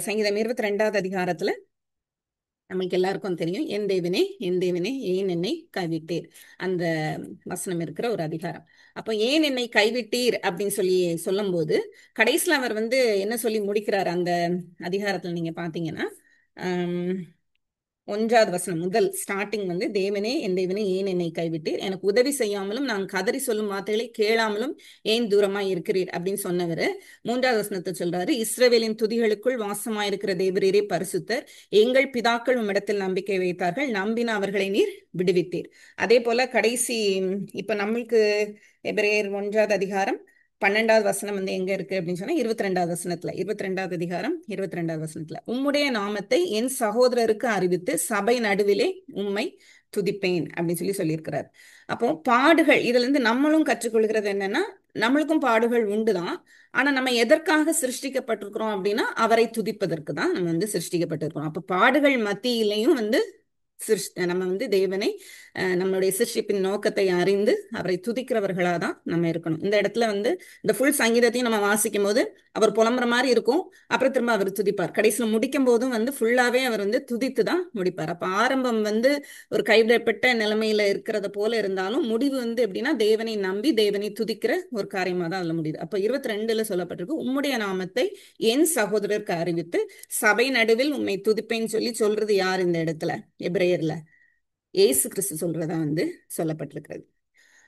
சங்கீதம் 22வது அதிகாரத்துல நம்மளுக்கு எல்லாருக்கும் தெரியும், என் தேவனே ஏன் என்னை கைவிட்டீர் அந்த வசனம் இருக்கிற ஒரு அதிகாரம். அப்போ ஏன் என்னை கைவிட்டீர் அப்படின்னு சொல்லி சொல்லும் போது கடைசியில் அவர் வந்து என்ன சொல்லி முடிக்கிறார் அந்த அதிகாரத்துல நீங்க பாத்தீங்கன்னா 1வது வசனம் முதல் ஸ்டார்டிங் வந்து என் தேவனே ஏன் என்னை கைவிட்டீர், எனக்கு உதவி செய்யாமலும் நான் கதறி சொல்லும் வார்த்தைகளை கேளாமலும் ஏன் தூரமாய் இருக்கிறீர் அப்படின்னு சொன்னவர் 3வது வசனத்தை சொல்றாரு, இஸ்ரவேலின் துதிகளுக்குள் வாசமாயிருக்கிற தேவரீரே பரிசுத்தர், எங்கள் பிதாக்கள் உம்மிடத்தில் நம்பிக்கை வைத்தார்கள், நம்பின அவர்களை நீர் விடுவித்தீர். அதே போல கடைசி இப்ப நம்மளுக்கு எபிரேயர் 1வது அதிகாரம் 12வது வசனம் வந்து எங்க இருக்கு அப்படின்னு சொன்னா 22வது வசனத்துல 22வது அதிகாரம் 22வது வசனத்துல உம்முடைய நாமத்தை என் சகோதரருக்கு அறிவித்து சபை நடுவிலே உம்மை துதிப்பேன் அப்படின்னு சொல்லி சொல்லியிருக்கிறார். அப்போ பாடுகள் இதுல இருந்து நம்மளும் கற்றுக்கொள்கிறது என்னன்னா, நம்மளுக்கும் பாடுகள் உண்டுதான். ஆனா நம்ம எதற்காக சிருஷ்டிக்கப்பட்டிருக்கிறோம் அப்படின்னா அவரை துதிப்பதற்கு தான் நம்ம வந்து சிருஷ்டிக்கப்பட்டிருக்கிறோம். அப்ப பாடுகள் மத்தியிலையும் வந்து நம்ம வந்து தேவனை நம்மளுடைய சிருஷ்டிப்பின் நோக்கத்தை அறிந்து அவரை துதிக்கிறவர்களா தான் நம்ம இருக்கணும். இந்த இடத்துல வந்து இந்த ஃபுல் சங்கீதத்தையும் நம்ம வாசிக்கும் போது அவர் புலம்புற மாதிரி இருக்கும், அப்புறம் திரும்ப அவர் துதிப்பார். கடைசியில் முடிக்கும் போதும் வந்து ஃபுல்லாவே அவர் வந்து துதித்து தான் முடிப்பார். அப்ப ஆரம்பம் வந்து ஒரு கைவிடப்பட்ட நிலைமையில இருக்கிறத போல இருந்தாலும் முடிவு வந்து எப்படின்னா தேவனை நம்பி தேவனை துதிக்கிற ஒரு காரியமா தான் அதுல முடியுது. அப்ப 22ல சொல்லப்பட்டிருக்கு, உம்முடைய நாமத்தை என் சகோதரருக்கு அறிவித்து சபை நடுவில் உம்மை துதிப்பேன்னு சொல்லி சொல்றது யார் இந்த இடத்துல? எபிரேயர்ல இயேசு கிறிஸ்து சொல்றதா வந்து சொல்லப்பட்டிருக்கிறது.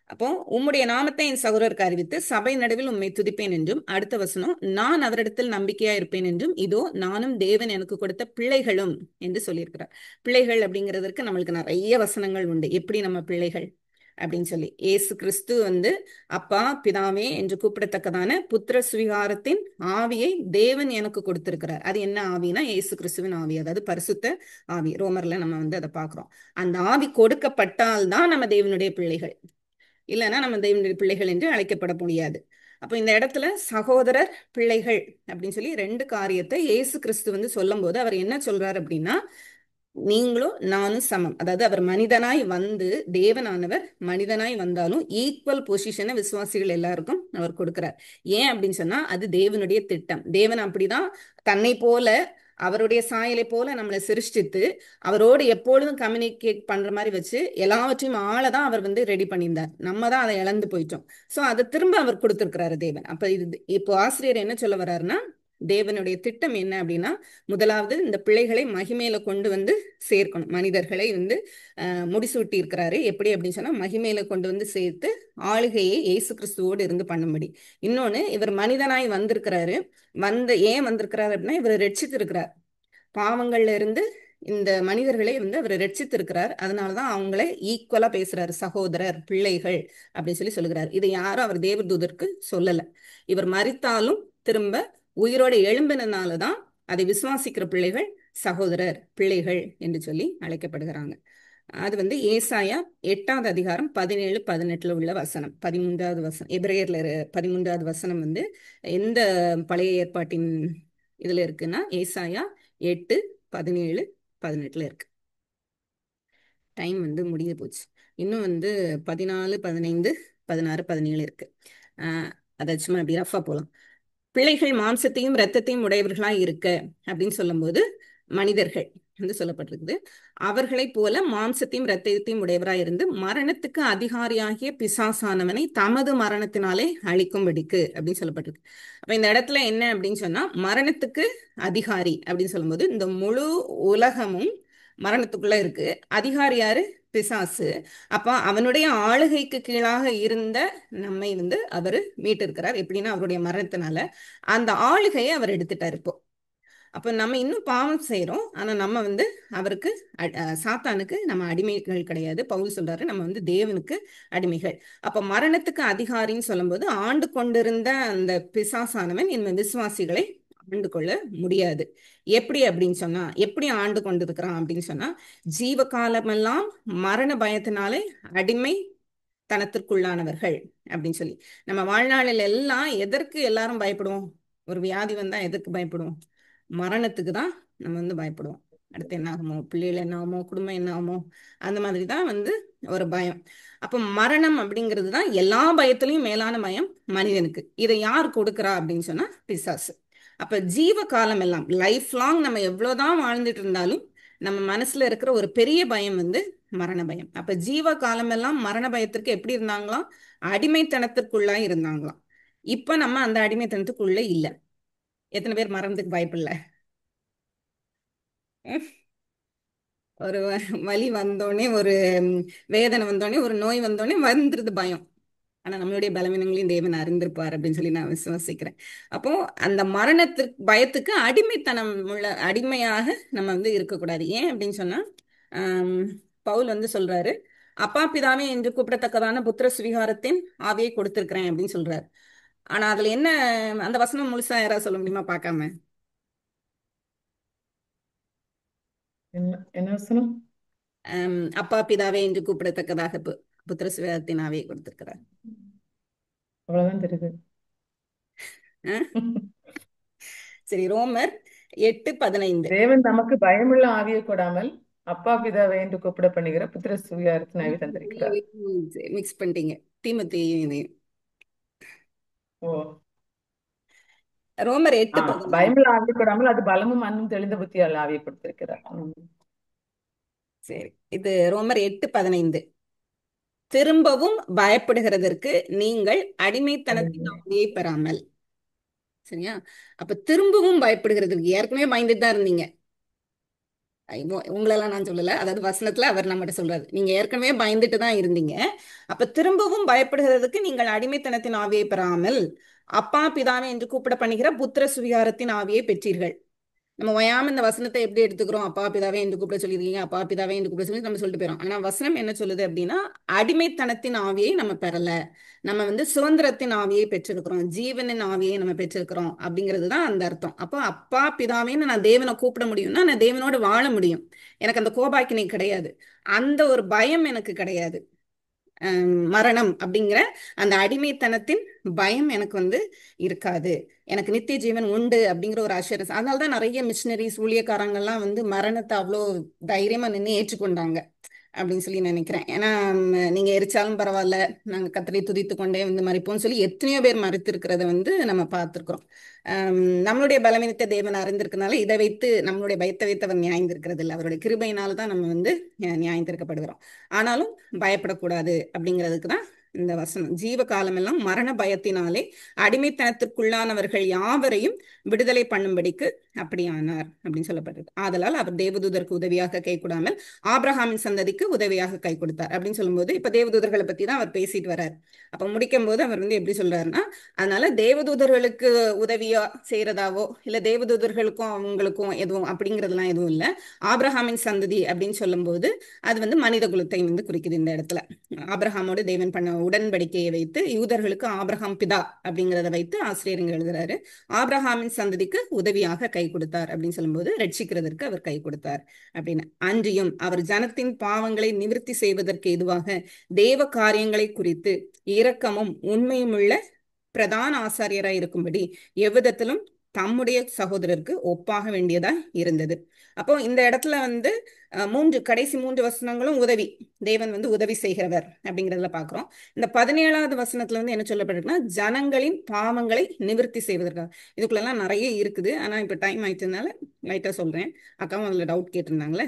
அப்போ உம்முடைய நாமத்தை என் சகோதரருக்கு அறிவித்து சபை நடுவில் உம்மை துதிப்பேன் என்றும், அடுத்த வசனம் நான் அவரிடத்தில் நம்பிக்கையா இருப்பேன் என்றும், இதோ நானும் தேவன் எனக்கு கொடுத்த பிள்ளைகளும் என்று சொல்லியிருக்கிறார். பிள்ளைகள் அப்படிங்கிறதுக்கு நம்மளுக்கு நிறைய வசனங்கள் உண்டு. எப்படி நம்ம பிள்ளைகள் அப்படின்னு சொல்லி இயேசு கிறிஸ்து வந்து அப்பா பிதாவே என்று கூப்பிடத்தக்கதான புத்திர சுவிகாரத்தின் ஆவியை தேவன் எனக்கு கொடுத்திருக்கிறார். அது என்ன ஆவினா இயேசு கிறிஸ்துவின் ஆவி, அதாவது பரிசுத்த ஆவி. ரோமர்ல நம்ம வந்து அதை பாக்குறோம். அந்த ஆவி கொடுக்கப்பட்டால்தான் நம்ம தேவனுடைய பிள்ளைகள், இல்லைன்னா நம்ம தேவனுடைய பிள்ளைகள் என்று அழைக்கப்பட முடியாது. அப்போ இந்த இடத்துல சகோதரர் பிள்ளைகள் அப்படின்னு சொல்லி 2 காரியத்தை இயேசு கிறிஸ்து வந்து சொல்லும் போது அவர் என்ன சொல்றாரு அப்படின்னா, நீங்களும் நானும் சமம். அதாவது அவர் மனிதனாய் வந்து தேவனானவர் மனிதனாய் வந்தாலும் ஈக்குவல் பொசிஷனை விசுவாசிகள் எல்லாருக்கும் அவர் கொடுக்கிறார். ஏன் அப்படின்னு சொன்னா அது தேவனுடைய திட்டம். தேவன் அப்படிதான் தன்னை போல அவருடைய சாயலை போல நம்மளை சிருஷ்டித்து அவரோடு எப்பொழுதும் கம்யூனிகேட் பண்ற மாதிரி வச்சு எல்லாவற்றையும் ஆளதான் அவர் வந்து ரெடி பண்ணியிருந்தார். நம்ம தான் அதை இழந்து போயிட்டோம். சோ அதை திரும்ப அவர் கொடுத்திருக்கிறாரு தேவன். அப்ப இப்போ ஆசிரியர் என்ன சொல்ல வர்றாருன்னா, தேவனுடைய திட்டம் என்ன அப்படின்னா, முதலாவது இந்த பிள்ளைகளை மகிமையில கொண்டு வந்து சேர்க்கணும். மனிதர்களை வந்து முடிசூட்டி இருக்கிறாரு. எப்படி அப்படின்னு சொன்னா மகிமையில கொண்டு வந்து சேர்த்து ஆளுகையை இயேசு கிறிஸ்துவோடு இருந்து பண்ணும்படி. இன்னொன்னு, இவர் மனிதனாய் வந்திருக்கிறாரு. ஏன் வந்திருக்கிறாரு அப்படின்னா இவர் ரட்சித்து இருக்கிறார். பாவங்கள்ல இருந்து இந்த மனிதர்களை வந்து அவர் ரட்சித்திருக்கிறார். அதனாலதான் அவங்களை ஈக்குவலா பேசுறாரு, சகோதரர் பிள்ளைகள் அப்படின்னு சொல்லி சொல்லுகிறார். இதை யாரும் அவர் தேவதூதருக்கு சொல்லல. இவர் மரித்தாலும் திரும்ப உயிரோட எழும்பினாலதான் அதை விசுவாசிக்கிற பிள்ளைகள் சகோதரர் பிள்ளைகள் என்று சொல்லி அழைக்கப்படுகிறாங்க. அது வந்து ஏசாயா 8வது அதிகாரம் 17-18 உள்ள வசனம். 13வது வசனம் எபிரேயர்ல 13வது வசனம் வந்து எந்த பழைய ஏற்பாட்டின் இதுல இருக்குன்னா ஏசாயா 8:17-18 இருக்கு. டைம் வந்து முடிய போச்சு. இன்னும் வந்து 14, 15, 16, 17 இருக்கு. அதை சும்மா அப்படி ரஃபா போலாம். பிள்ளைகள் மாம்சத்தையும் இரத்தத்தையும் உடையவர்களாய் இருக்க அப்படின்னு சொல்லும்போது மனிதர்கள் வந்து சொல்லப்பட்டிருக்குது. அவர்களைப் போல மாம்சத்தையும் இரத்தத்தையும் உடையவராய் இருந்து மரணத்துக்கு அதிகாரியாகிய பிசாசானவனை தமது மரணத்தினாலே அழிக்கும்படிக்கு அப்படின்னு சொல்லப்பட்டிருக்கு. அப்ப இந்த இடத்துல என்ன அப்படின்னு சொன்னா, மரணத்துக்கு அதிகாரி அப்படின்னு சொல்லும்போது இந்த முழு உலகமும் மரணத்துக்குள்ள இருக்கு. அதிகாரி யாரு? பிசாசு. அப்ப அவனுடைய ஆளுகைக்கு கீழாக இருந்த நம்மை வந்து அவர் மீட்டிருக்கிறார். எப்படின்னா அவருடைய மரணத்தினால அந்த ஆளுகையை அவர் எடுத்துட்டார் இப்போ. அப்ப நம்ம இன்னும் பாவம் செய்யறோம். ஆனா நம்ம வந்து அவருக்கு சாத்தானுக்கு நம்ம அடிமைகள் கிடையாது. பவுல் சொல்றாரு நம்ம வந்து தேவனுக்கு அடிமைகள். அப்ப மரணத்துக்கு அதிகாரின்னு சொல்லும்போது ஆண்டு கொண்டிருந்த அந்த பிசாசானவன் இந்த விசுவாசிகளை ஆண்டு கொள்ள முடியாது. எப்படி அப்படின்னு சொன்னா, எப்படி ஆண்டு கொண்டிருக்கிறான் அப்படின்னு சொன்னா, ஜீவ காலமெல்லாம் மரண பயத்தினாலே அடிமை தனத்திற்குள்ளானவர்கள் அப்படின்னு சொல்லி. நம்ம வாழ்நாளில் எல்லாம் எதற்கு எல்லாரும் பயப்படுவோம்? ஒரு வியாதி வந்தா எதற்கு பயப்படுவோம்? மரணத்துக்கு தான் நம்ம வந்து பயப்படுவோம். அடுத்து என்ன ஆகுமோ, பிள்ளைகள் என்ன ஆகுமோ, குடும்பம் என்ன ஆகுமோ, அந்த மாதிரி தான் வந்து ஒரு பயம். அப்ப மரணம் அப்படிங்கிறது தான் எல்லா பயத்திலையும் மேலான பயம் மனிதனுக்கு. இதை யார் கொடுக்குறா அப்படின்னு சொன்னா பிசாசு. அப்ப ஜீவ காலம் எல்லாம் லைஃப் லாங் நம்ம எவ்வளவுதான் வாழ்ந்துட்டு இருந்தாலும் நம்ம மனசுல இருக்கிற ஒரு பெரிய பயம் வந்து மரண பயம். அப்ப ஜீவ காலம் எல்லாம் மரண பயத்திற்கு எப்படி இருந்தாங்களாம்? அடிமைத்தனத்திற்குள்ளா இருந்தாங்களாம். இப்ப நம்ம அந்த அடிமைத்தனத்துக்குள்ள இல்ல. எத்தனை பேர் மரணத்துக்கு பயப்படல? ஒரு வலி வந்தோடனே, ஒரு வேதனை வந்தோடனே, ஒரு நோய் வந்தோடனே வந்துருது பயம். ஆனா நம்மளுடைய பலவீனங்களையும் தேவன் அறிந்திருப்பார் அப்படின்னு சொல்லி நான் விசுவாசிக்கிறேன். அப்போ அந்த மரணத்துக்கு பயத்துக்கு அடிமைத்தனம் உள்ள அடிமையாக நம்ம வந்து இருக்கக்கூடாது. ஏன் அப்படின்னு சொன்னா, ஆஹ் பவுல் வந்து சொல்றாரு, அப்பா பிதாவே என்று கூப்பிடத்தக்கதான புத்திர சுவிகாரத்தின் ஆவியை கொடுத்திருக்கிறேன் அப்படின்னு சொல்றாரு. ஆனா அதுல என்ன, அந்த வசனம் முழுசா யாராவது சொல்ல முடியுமா பார்க்காம? என்ன வசனம்? அப்பா பிதாவே என்று கூப்பிடத்தக்கதாக புத்திர சுவிகாரத்தின் ஆவியை கொடுத்திருக்கிறார். அவ்வளவுதான் தெரியுது. சரி, ரோமர் 8:15. தேவன் நமக்கு பயமுள்ள ஆவியை கொடாமல் அப்பா பிதாவை என்று கூப்பிட பண்ணுகிற புத்திர சுவிகாரத்தின் ஆவி தந்திருக்கிறார். மிக்ஸ் பண்ணிட்டீங்க தீமோத்தேயும் இதையும். ஓ ரோமர் 8:15. பயமுள்ள ஆவியை கொடாமல் அது பலமும் அன்பும் தெளிந்த புத்தியால் ஆவியை கொடுத்திருக்கிறார். சரி, இது ரோமர் 8:15. திரும்பவும் பயப்படுகிறதற்கு நீங்கள் அடிமைத்தனத்தின் ஆவியை பெறாமல். சரியா? அப்ப திரும்பவும் பயப்படுகிறதுக்கு, ஏற்கனவே பயந்துட்டு தான் இருந்தீங்க. உங்களெல்லாம் நான் சொல்லல, அதாவது வசனத்துல அவர் நம்மகிட்ட சொல்றாரு, நீங்க ஏற்கனவே பயந்துட்டு தான் இருந்தீங்க. அப்ப திரும்பவும் பயப்படுகிறதுக்கு நீங்கள் அடிமைத்தனத்தின் ஆவியை பெறாமல் அப்பா பிதாவே என்று கூப்பிட பண்ணுகிற புத்திர சுவிகாரத்தின் ஆவியை பெற்றீர்கள். நம்ம ஓயாம இந்த வசனத்தை எப்படி எடுத்துக்கிறோம்? அப்பா பிதாவே என்று கூப்பிட சொல்லியிருக்கீங்க, அப்பா பிதாவே என்று கூப்பிட சொல்லி நம்ம சொல்லிட்டு போயிடும். ஆனா வசனம் என்ன சொல்லுது அப்படின்னா, அடிமைத்தனத்தின் ஆவியை நம்ம பெறல, நம்ம வந்து சுதந்திரத்தின் ஆவியை பெற்றிருக்கிறோம், ஜீவனின் ஆவியை நம்ம பெற்றிருக்கிறோம் அப்படிங்கிறது தான் அந்த அர்த்தம். அப்போ அப்பா பிதாவேன்னு நான் தேவனை கூப்பிட முடியும்னா நான் தேவனோடு வாழ முடியும். எனக்கு அந்த கோபாக்கினை கிடையாது, அந்த ஒரு பயம் எனக்கு கிடையாது. மரணம் அப்படிங்கிற அந்த அடிமைத்தனத்தின் பயம் எனக்கு வந்து இருக்காது. எனக்கு நித்திய ஜீவன் உண்டு அப்படிங்கிற ஒரு அஷூரன்ஸ். அதனாலதான் நிறைய மிஷினரிஸ் ஊழியக்காரங்கள்லாம் வந்து மரணத்தை அவ்வளோ தைரியமா நின்று ஏற்றுக்கொண்டாங்க அப்படின்னு சொல்லி நினைக்கிறேன். ஏன்னா நீங்க எரிச்சாலும் பரவாயில்ல, நாங்க கத்தரை துதித்து கொண்டே வந்து மறிப்போம்னு சொல்லி எத்தனையோ பேர் மறித்திருக்கிறத வந்து நம்ம பார்த்திருக்கிறோம். நம்மளுடைய பலவீனத்தை தேவன் அறிந்திருக்கனால இதை வைத்து நம்மளுடைய பயத்தை வைத்து அவர் நியாயந்திருக்கிறது இல்லை. அவருடைய கிருபையினால தான் நம்ம வந்து நியாயந்திருக்கப்படுகிறோம். ஆனாலும் பயப்படக்கூடாது அப்படிங்கிறதுக்கு தான் இந்த வசனம். ஜீவ காலமெல்லாம் மரண பயத்தினாலே அடிமைத்தனத்திற்குள்ளானவர்கள் யாவரையும் விடுதலை பண்ணும்படிக்கு அப்படியானார் அப்படின்னு சொல்லப்பட்டிருக்கு. ஆதலால் அவர் தேவதூதருக்கு உதவியாக கை கொடாமல் ஆபிரகாமின் சந்ததிக்கு உதவியாக கை கொடுத்தார் அப்படின்னு சொல்லும்போது இப்ப தேவதூதர்களை பத்தி தான் அவர் பேசிட்டு வர்றார். அப்ப முடிக்கும் போது அவர் வந்து எப்படி சொல்றாருன்னா, அதனால தேவதூதர்களுக்கு உதவியா செய்யறதாவோ இல்ல தேவதூதர்களுக்கும் அவங்களுக்கும் எதுவும் அப்படிங்கிறதுலாம் எதுவும் இல்லை. ஆபிரகாமின் சந்ததி அப்படின்னு சொல்லும்போது அது வந்து மனித குலத்தை வந்து குறிக்குது. இந்த இடத்துல ஆபிரகாமோடு தேவன் பண்ண உடன்படிக்கையை வைத்து யூதர்களுக்கு ஆபிரகாம் பிதா அப்படிங்கிறத வைத்து ஆசிரியர் எழுதுறாரு. ஆபிரகாமின் சந்ததிக்கு உதவியாக கை கொடுத்தார் அப்படின்னு சொல்லும்போது ரட்சிக்கிறதற்கு அவர் கை கொடுத்தார் அப்படின்னு. அன்றியும் அவர் ஜனத்தின் பாவங்களை நிவர்த்தி செய்வதற்கு எதுவாக தேவ காரியங்களை குறித்து இரக்கமும் உண்மையும் உள்ள பிரதான ஆசாரியராய் இருக்கும்படி எவ்விதத்திலும் தம்முடைய சகோதரருக்கு ஒப்பாக வேண்டியதா இருந்தது. அப்போ இந்த இடத்துல வந்து கடைசி 3 வசனங்களும் உதவி, தேவன் வந்து உதவி செய்கிறவர் அப்படிங்கிறதுல பார்க்கிறோம். இந்த 17வது வசனத்துல வந்து என்ன சொல்லப்பட்டிருக்குன்னா, ஜனங்களின் பாவங்களை நிவர்த்தி செய்வதற்காக. இதுக்குள்ளெல்லாம் நிறைய இருக்குது, ஆனா இப்ப டைம் ஆயிட்டதுனால லைட்டா சொல்றேன். அக்காவும் அதுல டவுட் கேட்டிருந்தாங்களே.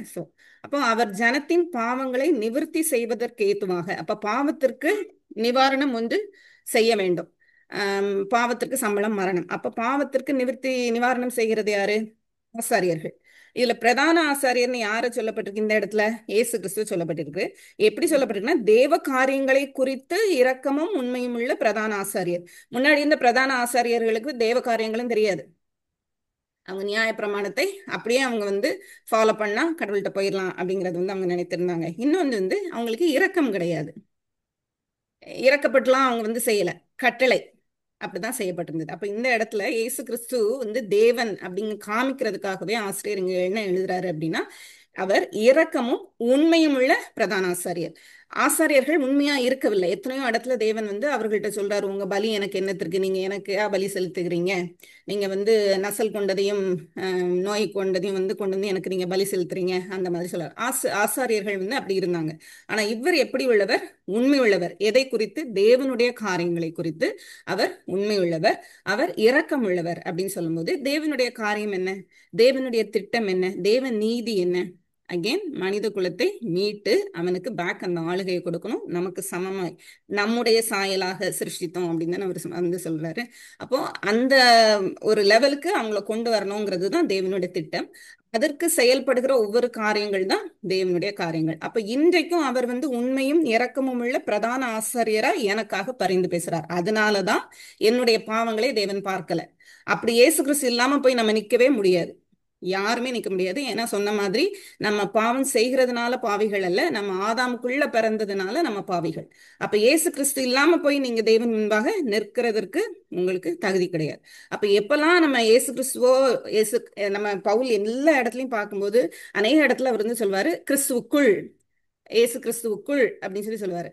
அப்போ அவர் ஜனத்தின் பாவங்களை நிவர்த்தி செய்வதற்கு ஏதுவாக, அப்ப பாவத்திற்கு நிவாரணம் ஒன்று செய்ய வேண்டும். பாவத்திற்கு சம்பளம் மரணம். அப்ப பாவத்திற்கு நிவாரணம் செய்கிறது யாரு? ஆசாரியர்கள். இதுல பிரதான ஆசாரியர்னு யார சொல்லப்பட்டிருக்கு இந்த இடத்துல? இயேசு கிறிஸ்து சொல்லப்பட்டிருக்கு. எப்படி சொல்லப்பட்டிருக்குன்னா, தேவ காரியங்களை குறித்து இரக்கமும் உண்மையும் உள்ள பிரதான ஆசாரியர். முன்னாடி இருந்த பிரதான ஆசாரியர்களுக்கு தேவ காரியங்களும் தெரியாது. அவங்க நியாய பிரமாணத்தை அப்படியே அவங்க வந்து ஃபாலோ பண்ணா கடவுள்கிட்ட போயிடலாம் அப்படிங்கறது வந்து அவங்க நினைத்திருந்தாங்க. இன்னொன்று வந்து அவங்களுக்கு இரக்கம் கிடையாது. இறக்கப்பட்டுலாம் அவங்க வந்து செய்யல, கட்டளை அப்படிதான் செய்யப்பட்டிருந்தது. அப்ப இந்த இடத்துல இயேசு கிறிஸ்து வந்து தேவன் அப்படிங்க காமிக்கிறதுக்காகவே ஆசிரியர் இங்க என்ன எழுதுறாரு அப்படின்னா, அவர் இரக்கமும் உண்மையும் உள்ள பிரதான ஆசாரியர். ஆசாரியர்கள் உண்மையா இருக்கவில்லை. எத்தனையோ இடத்துல தேவன் வந்து அவர்கள்ட்ட சொல்றாரு, உங்க பலி எனக்கு என்னத்திற்கு, நீங்க எனக்கு பலி செலுத்துகிறீங்க, நீங்க வந்து நசல் கொண்டதையும் நோய் கொண்டதையும் வந்து கொண்டு வந்து எனக்கு நீங்க பலி செலுத்துறீங்க, அந்த மாதிரி சொல்றாரு. ஆசாரியர்கள் வந்து அப்படி இருந்தாங்க. ஆனா இவர் எப்படி உள்ளவர்? உண்மை உள்ளவர். எதை குறித்து? தேவனுடைய காரியங்களை குறித்து அவர் உண்மை உள்ளவர், அவர் இரக்கம் உள்ளவர் அப்படின்னு சொல்லும்போது, தேவனுடைய காரியம் என்ன, தேவனுடைய திட்டம் என்ன, தேவ நீதி என்ன? அகெயின் மனித குலத்தை மீட்டு அவனுக்கு பேக் அந்த ஆளுகையை கொடுக்கணும், நமக்கு சமமாய் நம்முடைய சாயலாக சிருஷ்டித்தோம் அப்படின்னு தான் அவர் வந்து சொல்றாரு. அப்போ அந்த ஒரு லெவலுக்கு அவங்கள கொண்டு வரணுங்கிறது தான் தேவனுடைய திட்டம். அதற்கு செயல்படுகிற ஒவ்வொரு காரியங்கள் தான் தேவனுடைய காரியங்கள். அப்ப இன்றைக்கும் அவர் வந்து உண்மையும் இரக்கமும் உள்ள பிரதான ஆசாரியரா எனக்காக பரிந்து பேசுறார். அதனாலதான் என்னுடைய பாவங்களை தேவன் பார்க்கல. அப்படி இயேசு கிறிஸ்து இல்லாம போய் நம்ம நிக்கவே முடியாது, யாருமே நிக்க முடியாது. ஏன்னா சொன்ன மாதிரி நம்ம பாவம் செய்கிறதுனால பாவிகள் அல்ல, நம்ம ஆதாமுக்குள்ள பிறந்ததுனால நம்ம பாவிகள். அப்ப இயேசு கிறிஸ்து இல்லாம போய் நீங்க தேவன் முன்பாக நிற்கிறதற்கு உங்களுக்கு தகுதி கிடையாது. அப்ப எப்பெல்லாம் நம்ம இயேசு கிறிஸ்துவோ நம்ம பவுல் எல்லா இடத்துலயும் பார்க்கும்போது அநேக இடத்துல அவர் வந்து சொல்வாரு, கிறிஸ்துவுக்குள், இயேசு கிறிஸ்துவுக்குள் அப்படின்னு சொல்லி சொல்லுவாரு.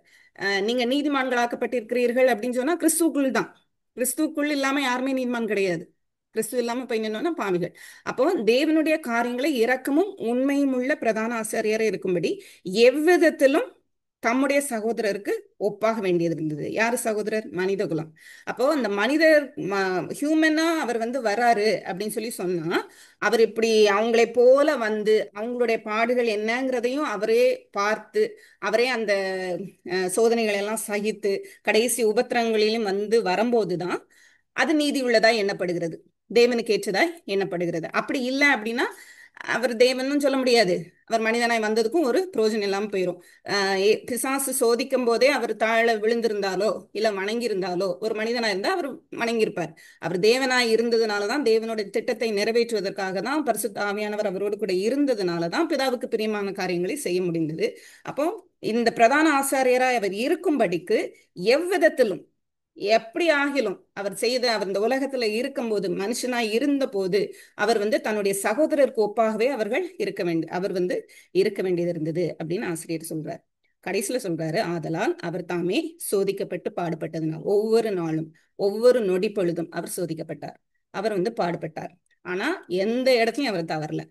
நீங்க நீதிமான்களாக்கப்பட்டிருக்கிறீர்கள் அப்படின்னு சொன்னா கிறிஸ்துவுக்குள் தான். கிறிஸ்துவுக்குள் இல்லாம யாருமே நீதிமான் கிடையாது. கிறிஸ்து இல்லாம போய் நின்னோம்னா பாவிகள். அப்போ தேவனுடைய காரியங்களை இரக்கமும் உண்மையும் உள்ள பிரதான ஆசாரியரே இருக்கும்படி எவ்விதத்திலும் தம்முடைய சகோதரருக்கு ஒப்பாக வேண்டியது இருந்தது. யாரு சகோதரர்? மனிதகுலம். அப்போ அந்த மனிதர் ஹியூமனா அவர் வந்து வராரு அப்படின்னு சொல்லி சொன்னா, அவர் இப்படி அவங்களை போல வந்து அவங்களுடைய பாடுகள் என்னங்கிறதையும் அவரே பார்த்து, அவரே அந்த சோதனைகளை எல்லாம் சகித்து கடைசி உபத்திரங்களிலும் வந்து வரும்போதுதான் அது நீதி உள்ளதா எண்ணப்படுகிறது, தேவனுக்கு ஏற்றதாய் எண்ணப்படுகிறது. அப்படி இல்லை அப்படின்னா அவர் தேவனும் சொல்ல முடியாது, அவர் மனிதனாய் வந்ததுக்கும் ஒரு பிரயோஜனம் இல்லாம போயிரும். பிசாசு சோதிக்கும் போதே அவர் தாழ விழுந்திருந்தாலோ இல்ல வணங்கி இருந்தாலோ, ஒரு மனிதனா இருந்தா அவர் வணங்கியிருப்பார். அவர் தேவனாய் இருந்ததுனாலதான், தேவனுடைய திட்டத்தை நிறைவேற்றுவதற்காக தான் பரிசுத்த ஆவியானவர் அவரோடு கூட இருந்ததுனாலதான் பிதாவுக்கு பிரியமான காரியங்களை செய்ய முடிந்தது. அப்போ இந்த பிரதான ஆசாரியராய் அவர் இருக்கும்படிக்கு எவ்விதத்திலும் எப்படி ஆகிலும் அவர் இந்த உலகத்துல இருக்கும்போது, மனுஷனாய் இருந்த போது அவர் வந்து தன்னுடைய சகோதரருக்கு ஒப்பாகவே அவர் வந்து இருக்க வேண்டியது இருந்தது அப்படின்னு ஆசிரியர் சொல்றார். கடைசியில சொல்றாரு, ஆதலால் அவர் தாமே சோதிக்கப்பட்டு பாடுபட்டதுனால், ஒவ்வொரு நாளும் ஒவ்வொரு நொடி பொழுதும் அவர் சோதிக்கப்பட்டார், அவர் வந்து பாடுபட்டார். ஆனா எந்த இடத்துலயும் அவர் தவறல.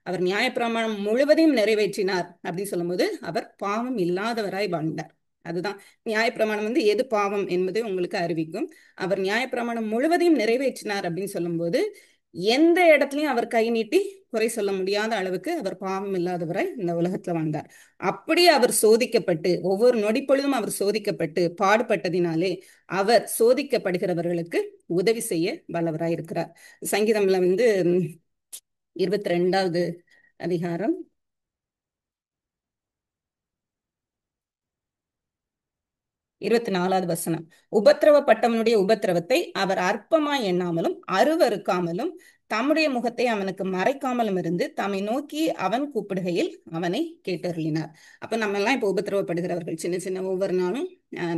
அவர் நியாயப்பிரமாணம் முழுவதையும் நிறைவேற்றினார் அப்படின்னு சொல்லும்போது அவர் பாவம் இல்லாதவராய் வாழ்ந்தார். அதுதான் நியாயப்பிரமாணம் வந்து எது பாவம் என்பதை உங்களுக்கு அறிவிக்கும். அவர் நியாயப்பிரமாணம் முழுவதையும் நிறைவேற்றினார் அப்படின்னு சொல்லும்போது எந்த இடத்துலயும் அவர் கை நீட்டி குறை சொல்ல முடியாத அளவுக்கு அவர் பாவம் இல்லாதவராய் இந்த உலகத்துல வாழ்ந்தார். அப்படி அவர் சோதிக்கப்பட்டு, ஒவ்வொரு நொடி பொழுதும் அவர் சோதிக்கப்பட்டு பாடுபட்டதினாலே அவர் சோதிக்கப்படுகிறவர்களுக்கு உதவி செய்ய வல்லவராய் இருக்கிறார். சங்கீதம்ல வந்து 22வது அதிகாரம் 24வது வசனம், உபத்திரவப்பட்டவனுடைய உபத்திரவத்தை அவர் அற்பமாய் எண்ணாமலும் அருவருக்காமலும் தம்முடைய முகத்தை அவனுக்கு மறைக்காமலும் இருந்து தம்மை நோக்கி அவன் கூப்பிடுகையில் அவனை கேட்டருளினார். அப்ப நம்ம எல்லாம் இப்ப உபத்திரவப்படுகிறவர்கள், சின்ன சின்ன ஒவ்வொரு நாளும்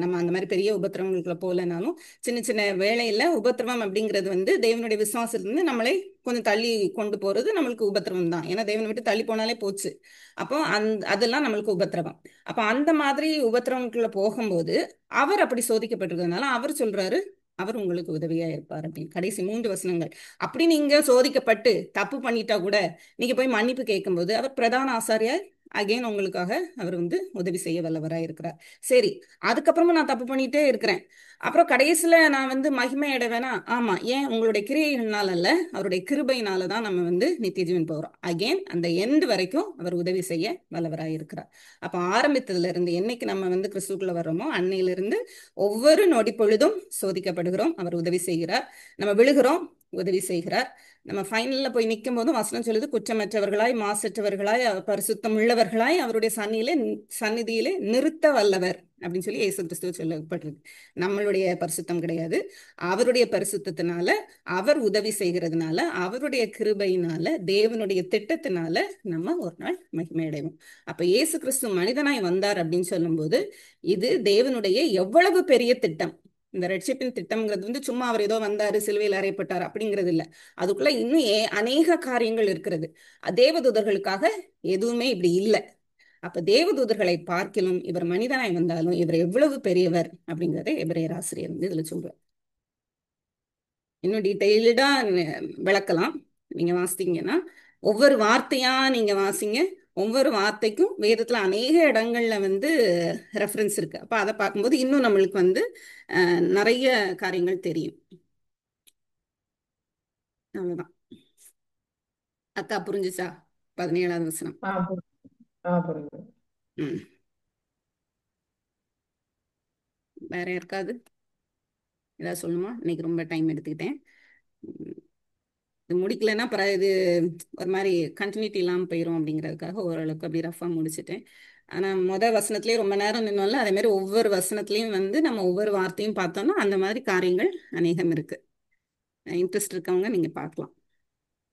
நம்ம அந்த மாதிரி பெரிய உபத்திரவங்களுக்குள்ள போலனாலும் சின்ன சின்ன வேளையில உபத்திரவம் அப்படிங்கிறது வந்து தேவனுடைய விசுவாசத்திலிருந்து நம்மளை கொஞ்சம் தள்ளி கொண்டு போறது நம்மளுக்கு உபத்திரவம் தான். ஏன்னா தேவனை விட்டு தள்ளி போனாலே போச்சு. அப்போ அதெல்லாம் நம்மளுக்கு உபத்திரவம். அப்ப அந்த மாதிரி உபத்திரவங்களுக்குள்ள போகும்போது அவர் அப்படி சோதிக்கப்பட்டிருக்கிறதுனால அவர் சொல்றாரு, அவர் உங்களுக்கு உதவியா இருப்பார் அப்படின்னு கடைசி 3 வசனங்கள். அப்படி நீங்க சோதிக்கப்பட்டு தப்பு பண்ணிட்டா கூட நீங்க போய் மன்னிப்பு கேட்கும்போது அவர் பிரதான ஆசாரியார் அகைன் உங்களுக்காக அவர் வந்து உதவி செய்ய வல்லவராக இருக்கிறார். சரி, அதுக்கப்புறமா நான் தப்பு பண்ணிட்டே இருக்கிறேன், அப்புறம் கடைசியில நான் வந்து மகிமை அடைவேனா? ஆமா. ஏன்? உங்களுடைய கிரியைகள்னால அல்ல, அவருடைய கிருபையினால தான் நம்ம வந்து நித்திய ஜீவன் போகிறோம். அகைன் அந்த எண்ட் வரைக்கும் அவர் உதவி செய்ய வல்லவராக இருக்கிறார். அப்ப ஆரம்பித்ததுல இருந்து என்னைக்கு நம்ம வந்து கிறிஸ்துக்குள்ள வர்றோமோ அன்னையிலிருந்து ஒவ்வொரு நொடி பொழுதும் சோதிக்கப்படுகிறோம், அவர் உதவி செய்கிறார். நம்ம விழுகிறோம், உதவி செய்கிறார். நம்ம ஃபைனல்ல போய் நிற்கும் போதும் வசனம் சொல்லுது, குற்றமற்றவர்களாய் மாசற்றவர்களாய் பரிசுத்தம் உள்ளவர்களாய் அவருடைய சந்நிதியிலே நிறுத்த வல்லவர் அப்படின்னு சொல்லி இயேசு கிறிஸ்துவ சொல்லப்பட்டிருக்கு. நம்மளுடைய பரிசுத்தம் கிடையாது, அவருடைய பரிசுத்தத்தினால, அவர் உதவி செய்கிறதுனால, அவருடைய கிருபையினால, தேவனுடைய திட்டத்தினால நம்ம ஒரு நாள் மகிமை அடைவோம். அப்ப இயேசு கிறிஸ்து மனிதனாய் வந்தார் அப்படின்னு சொல்லும்போது இது தேவனுடைய எவ்வளவு பெரிய திட்டம். இந்த ரட்சிப்பின் திட்டம்ங்கிறது வந்து சும்மா அவர் ஏதோ வந்தாரு சிலுவையில் அறையப்பட்டார் அப்படிங்கிறது இல்ல. அதுக்குள்ள இன்னும் அநேக காரியங்கள் இருக்கிறது. தேவதூதர்களுக்காக எதுவுமே இப்படி இல்லை. அப்ப தேவதூதர்களை பார்க்கிலும் இவர் மனிதனாய் வந்தாலும் இவர் எவ்வளவு பெரியவர் அப்படிங்கறத எபிரேயர் ஆசிரியர் வந்து இதுல சொல்றார். இன்னும் டீட்டெயில்டா விளக்கலாம். நீங்க வாசித்தீங்கன்னா ஒவ்வொரு வார்த்தையா நீங்க வாசிங்க. ஒவ்வொரு வார்த்தைக்கும் வேதத்துல அநேக இடங்கள்ல வந்து ரெஃபரன்ஸ் இருக்கு. அப்ப அதை பார்க்கும்போது இன்னும் நம்மளுக்கு வந்து நிறைய காரியங்கள் தெரியும். அவ்வளவுதான். அக்கா புரிஞ்சுச்சா? 17வது வசனம். புரியுது. ம். வேற யாருக்காது ஏதாவது சொல்லுமா? இன்னைக்கு ரொம்ப டைம் எடுத்துக்கிட்டேன். இது முடிக்கலைன்னா இது ஒரு மாதிரி கண்டினியூட்டி இல்லாமல் போயிடும் அப்படிங்கிறதுக்காக ஓரளவுக்கு அப்படி ரஃபாக முடிச்சுட்டேன். ஆனால் வசனத்துலேயே ரொம்ப நேரம் நின்னோம்ல, அதே மாதிரி ஒவ்வொரு வசனத்துலேயும் வந்து நம்ம ஒவ்வொரு வார்த்தையும் பார்த்தோம்னா அந்த மாதிரி காரியங்கள் அநேகம் இருக்கு. இன்ட்ரெஸ்ட் இருக்கவங்க நீங்கள் பார்க்கலாம்.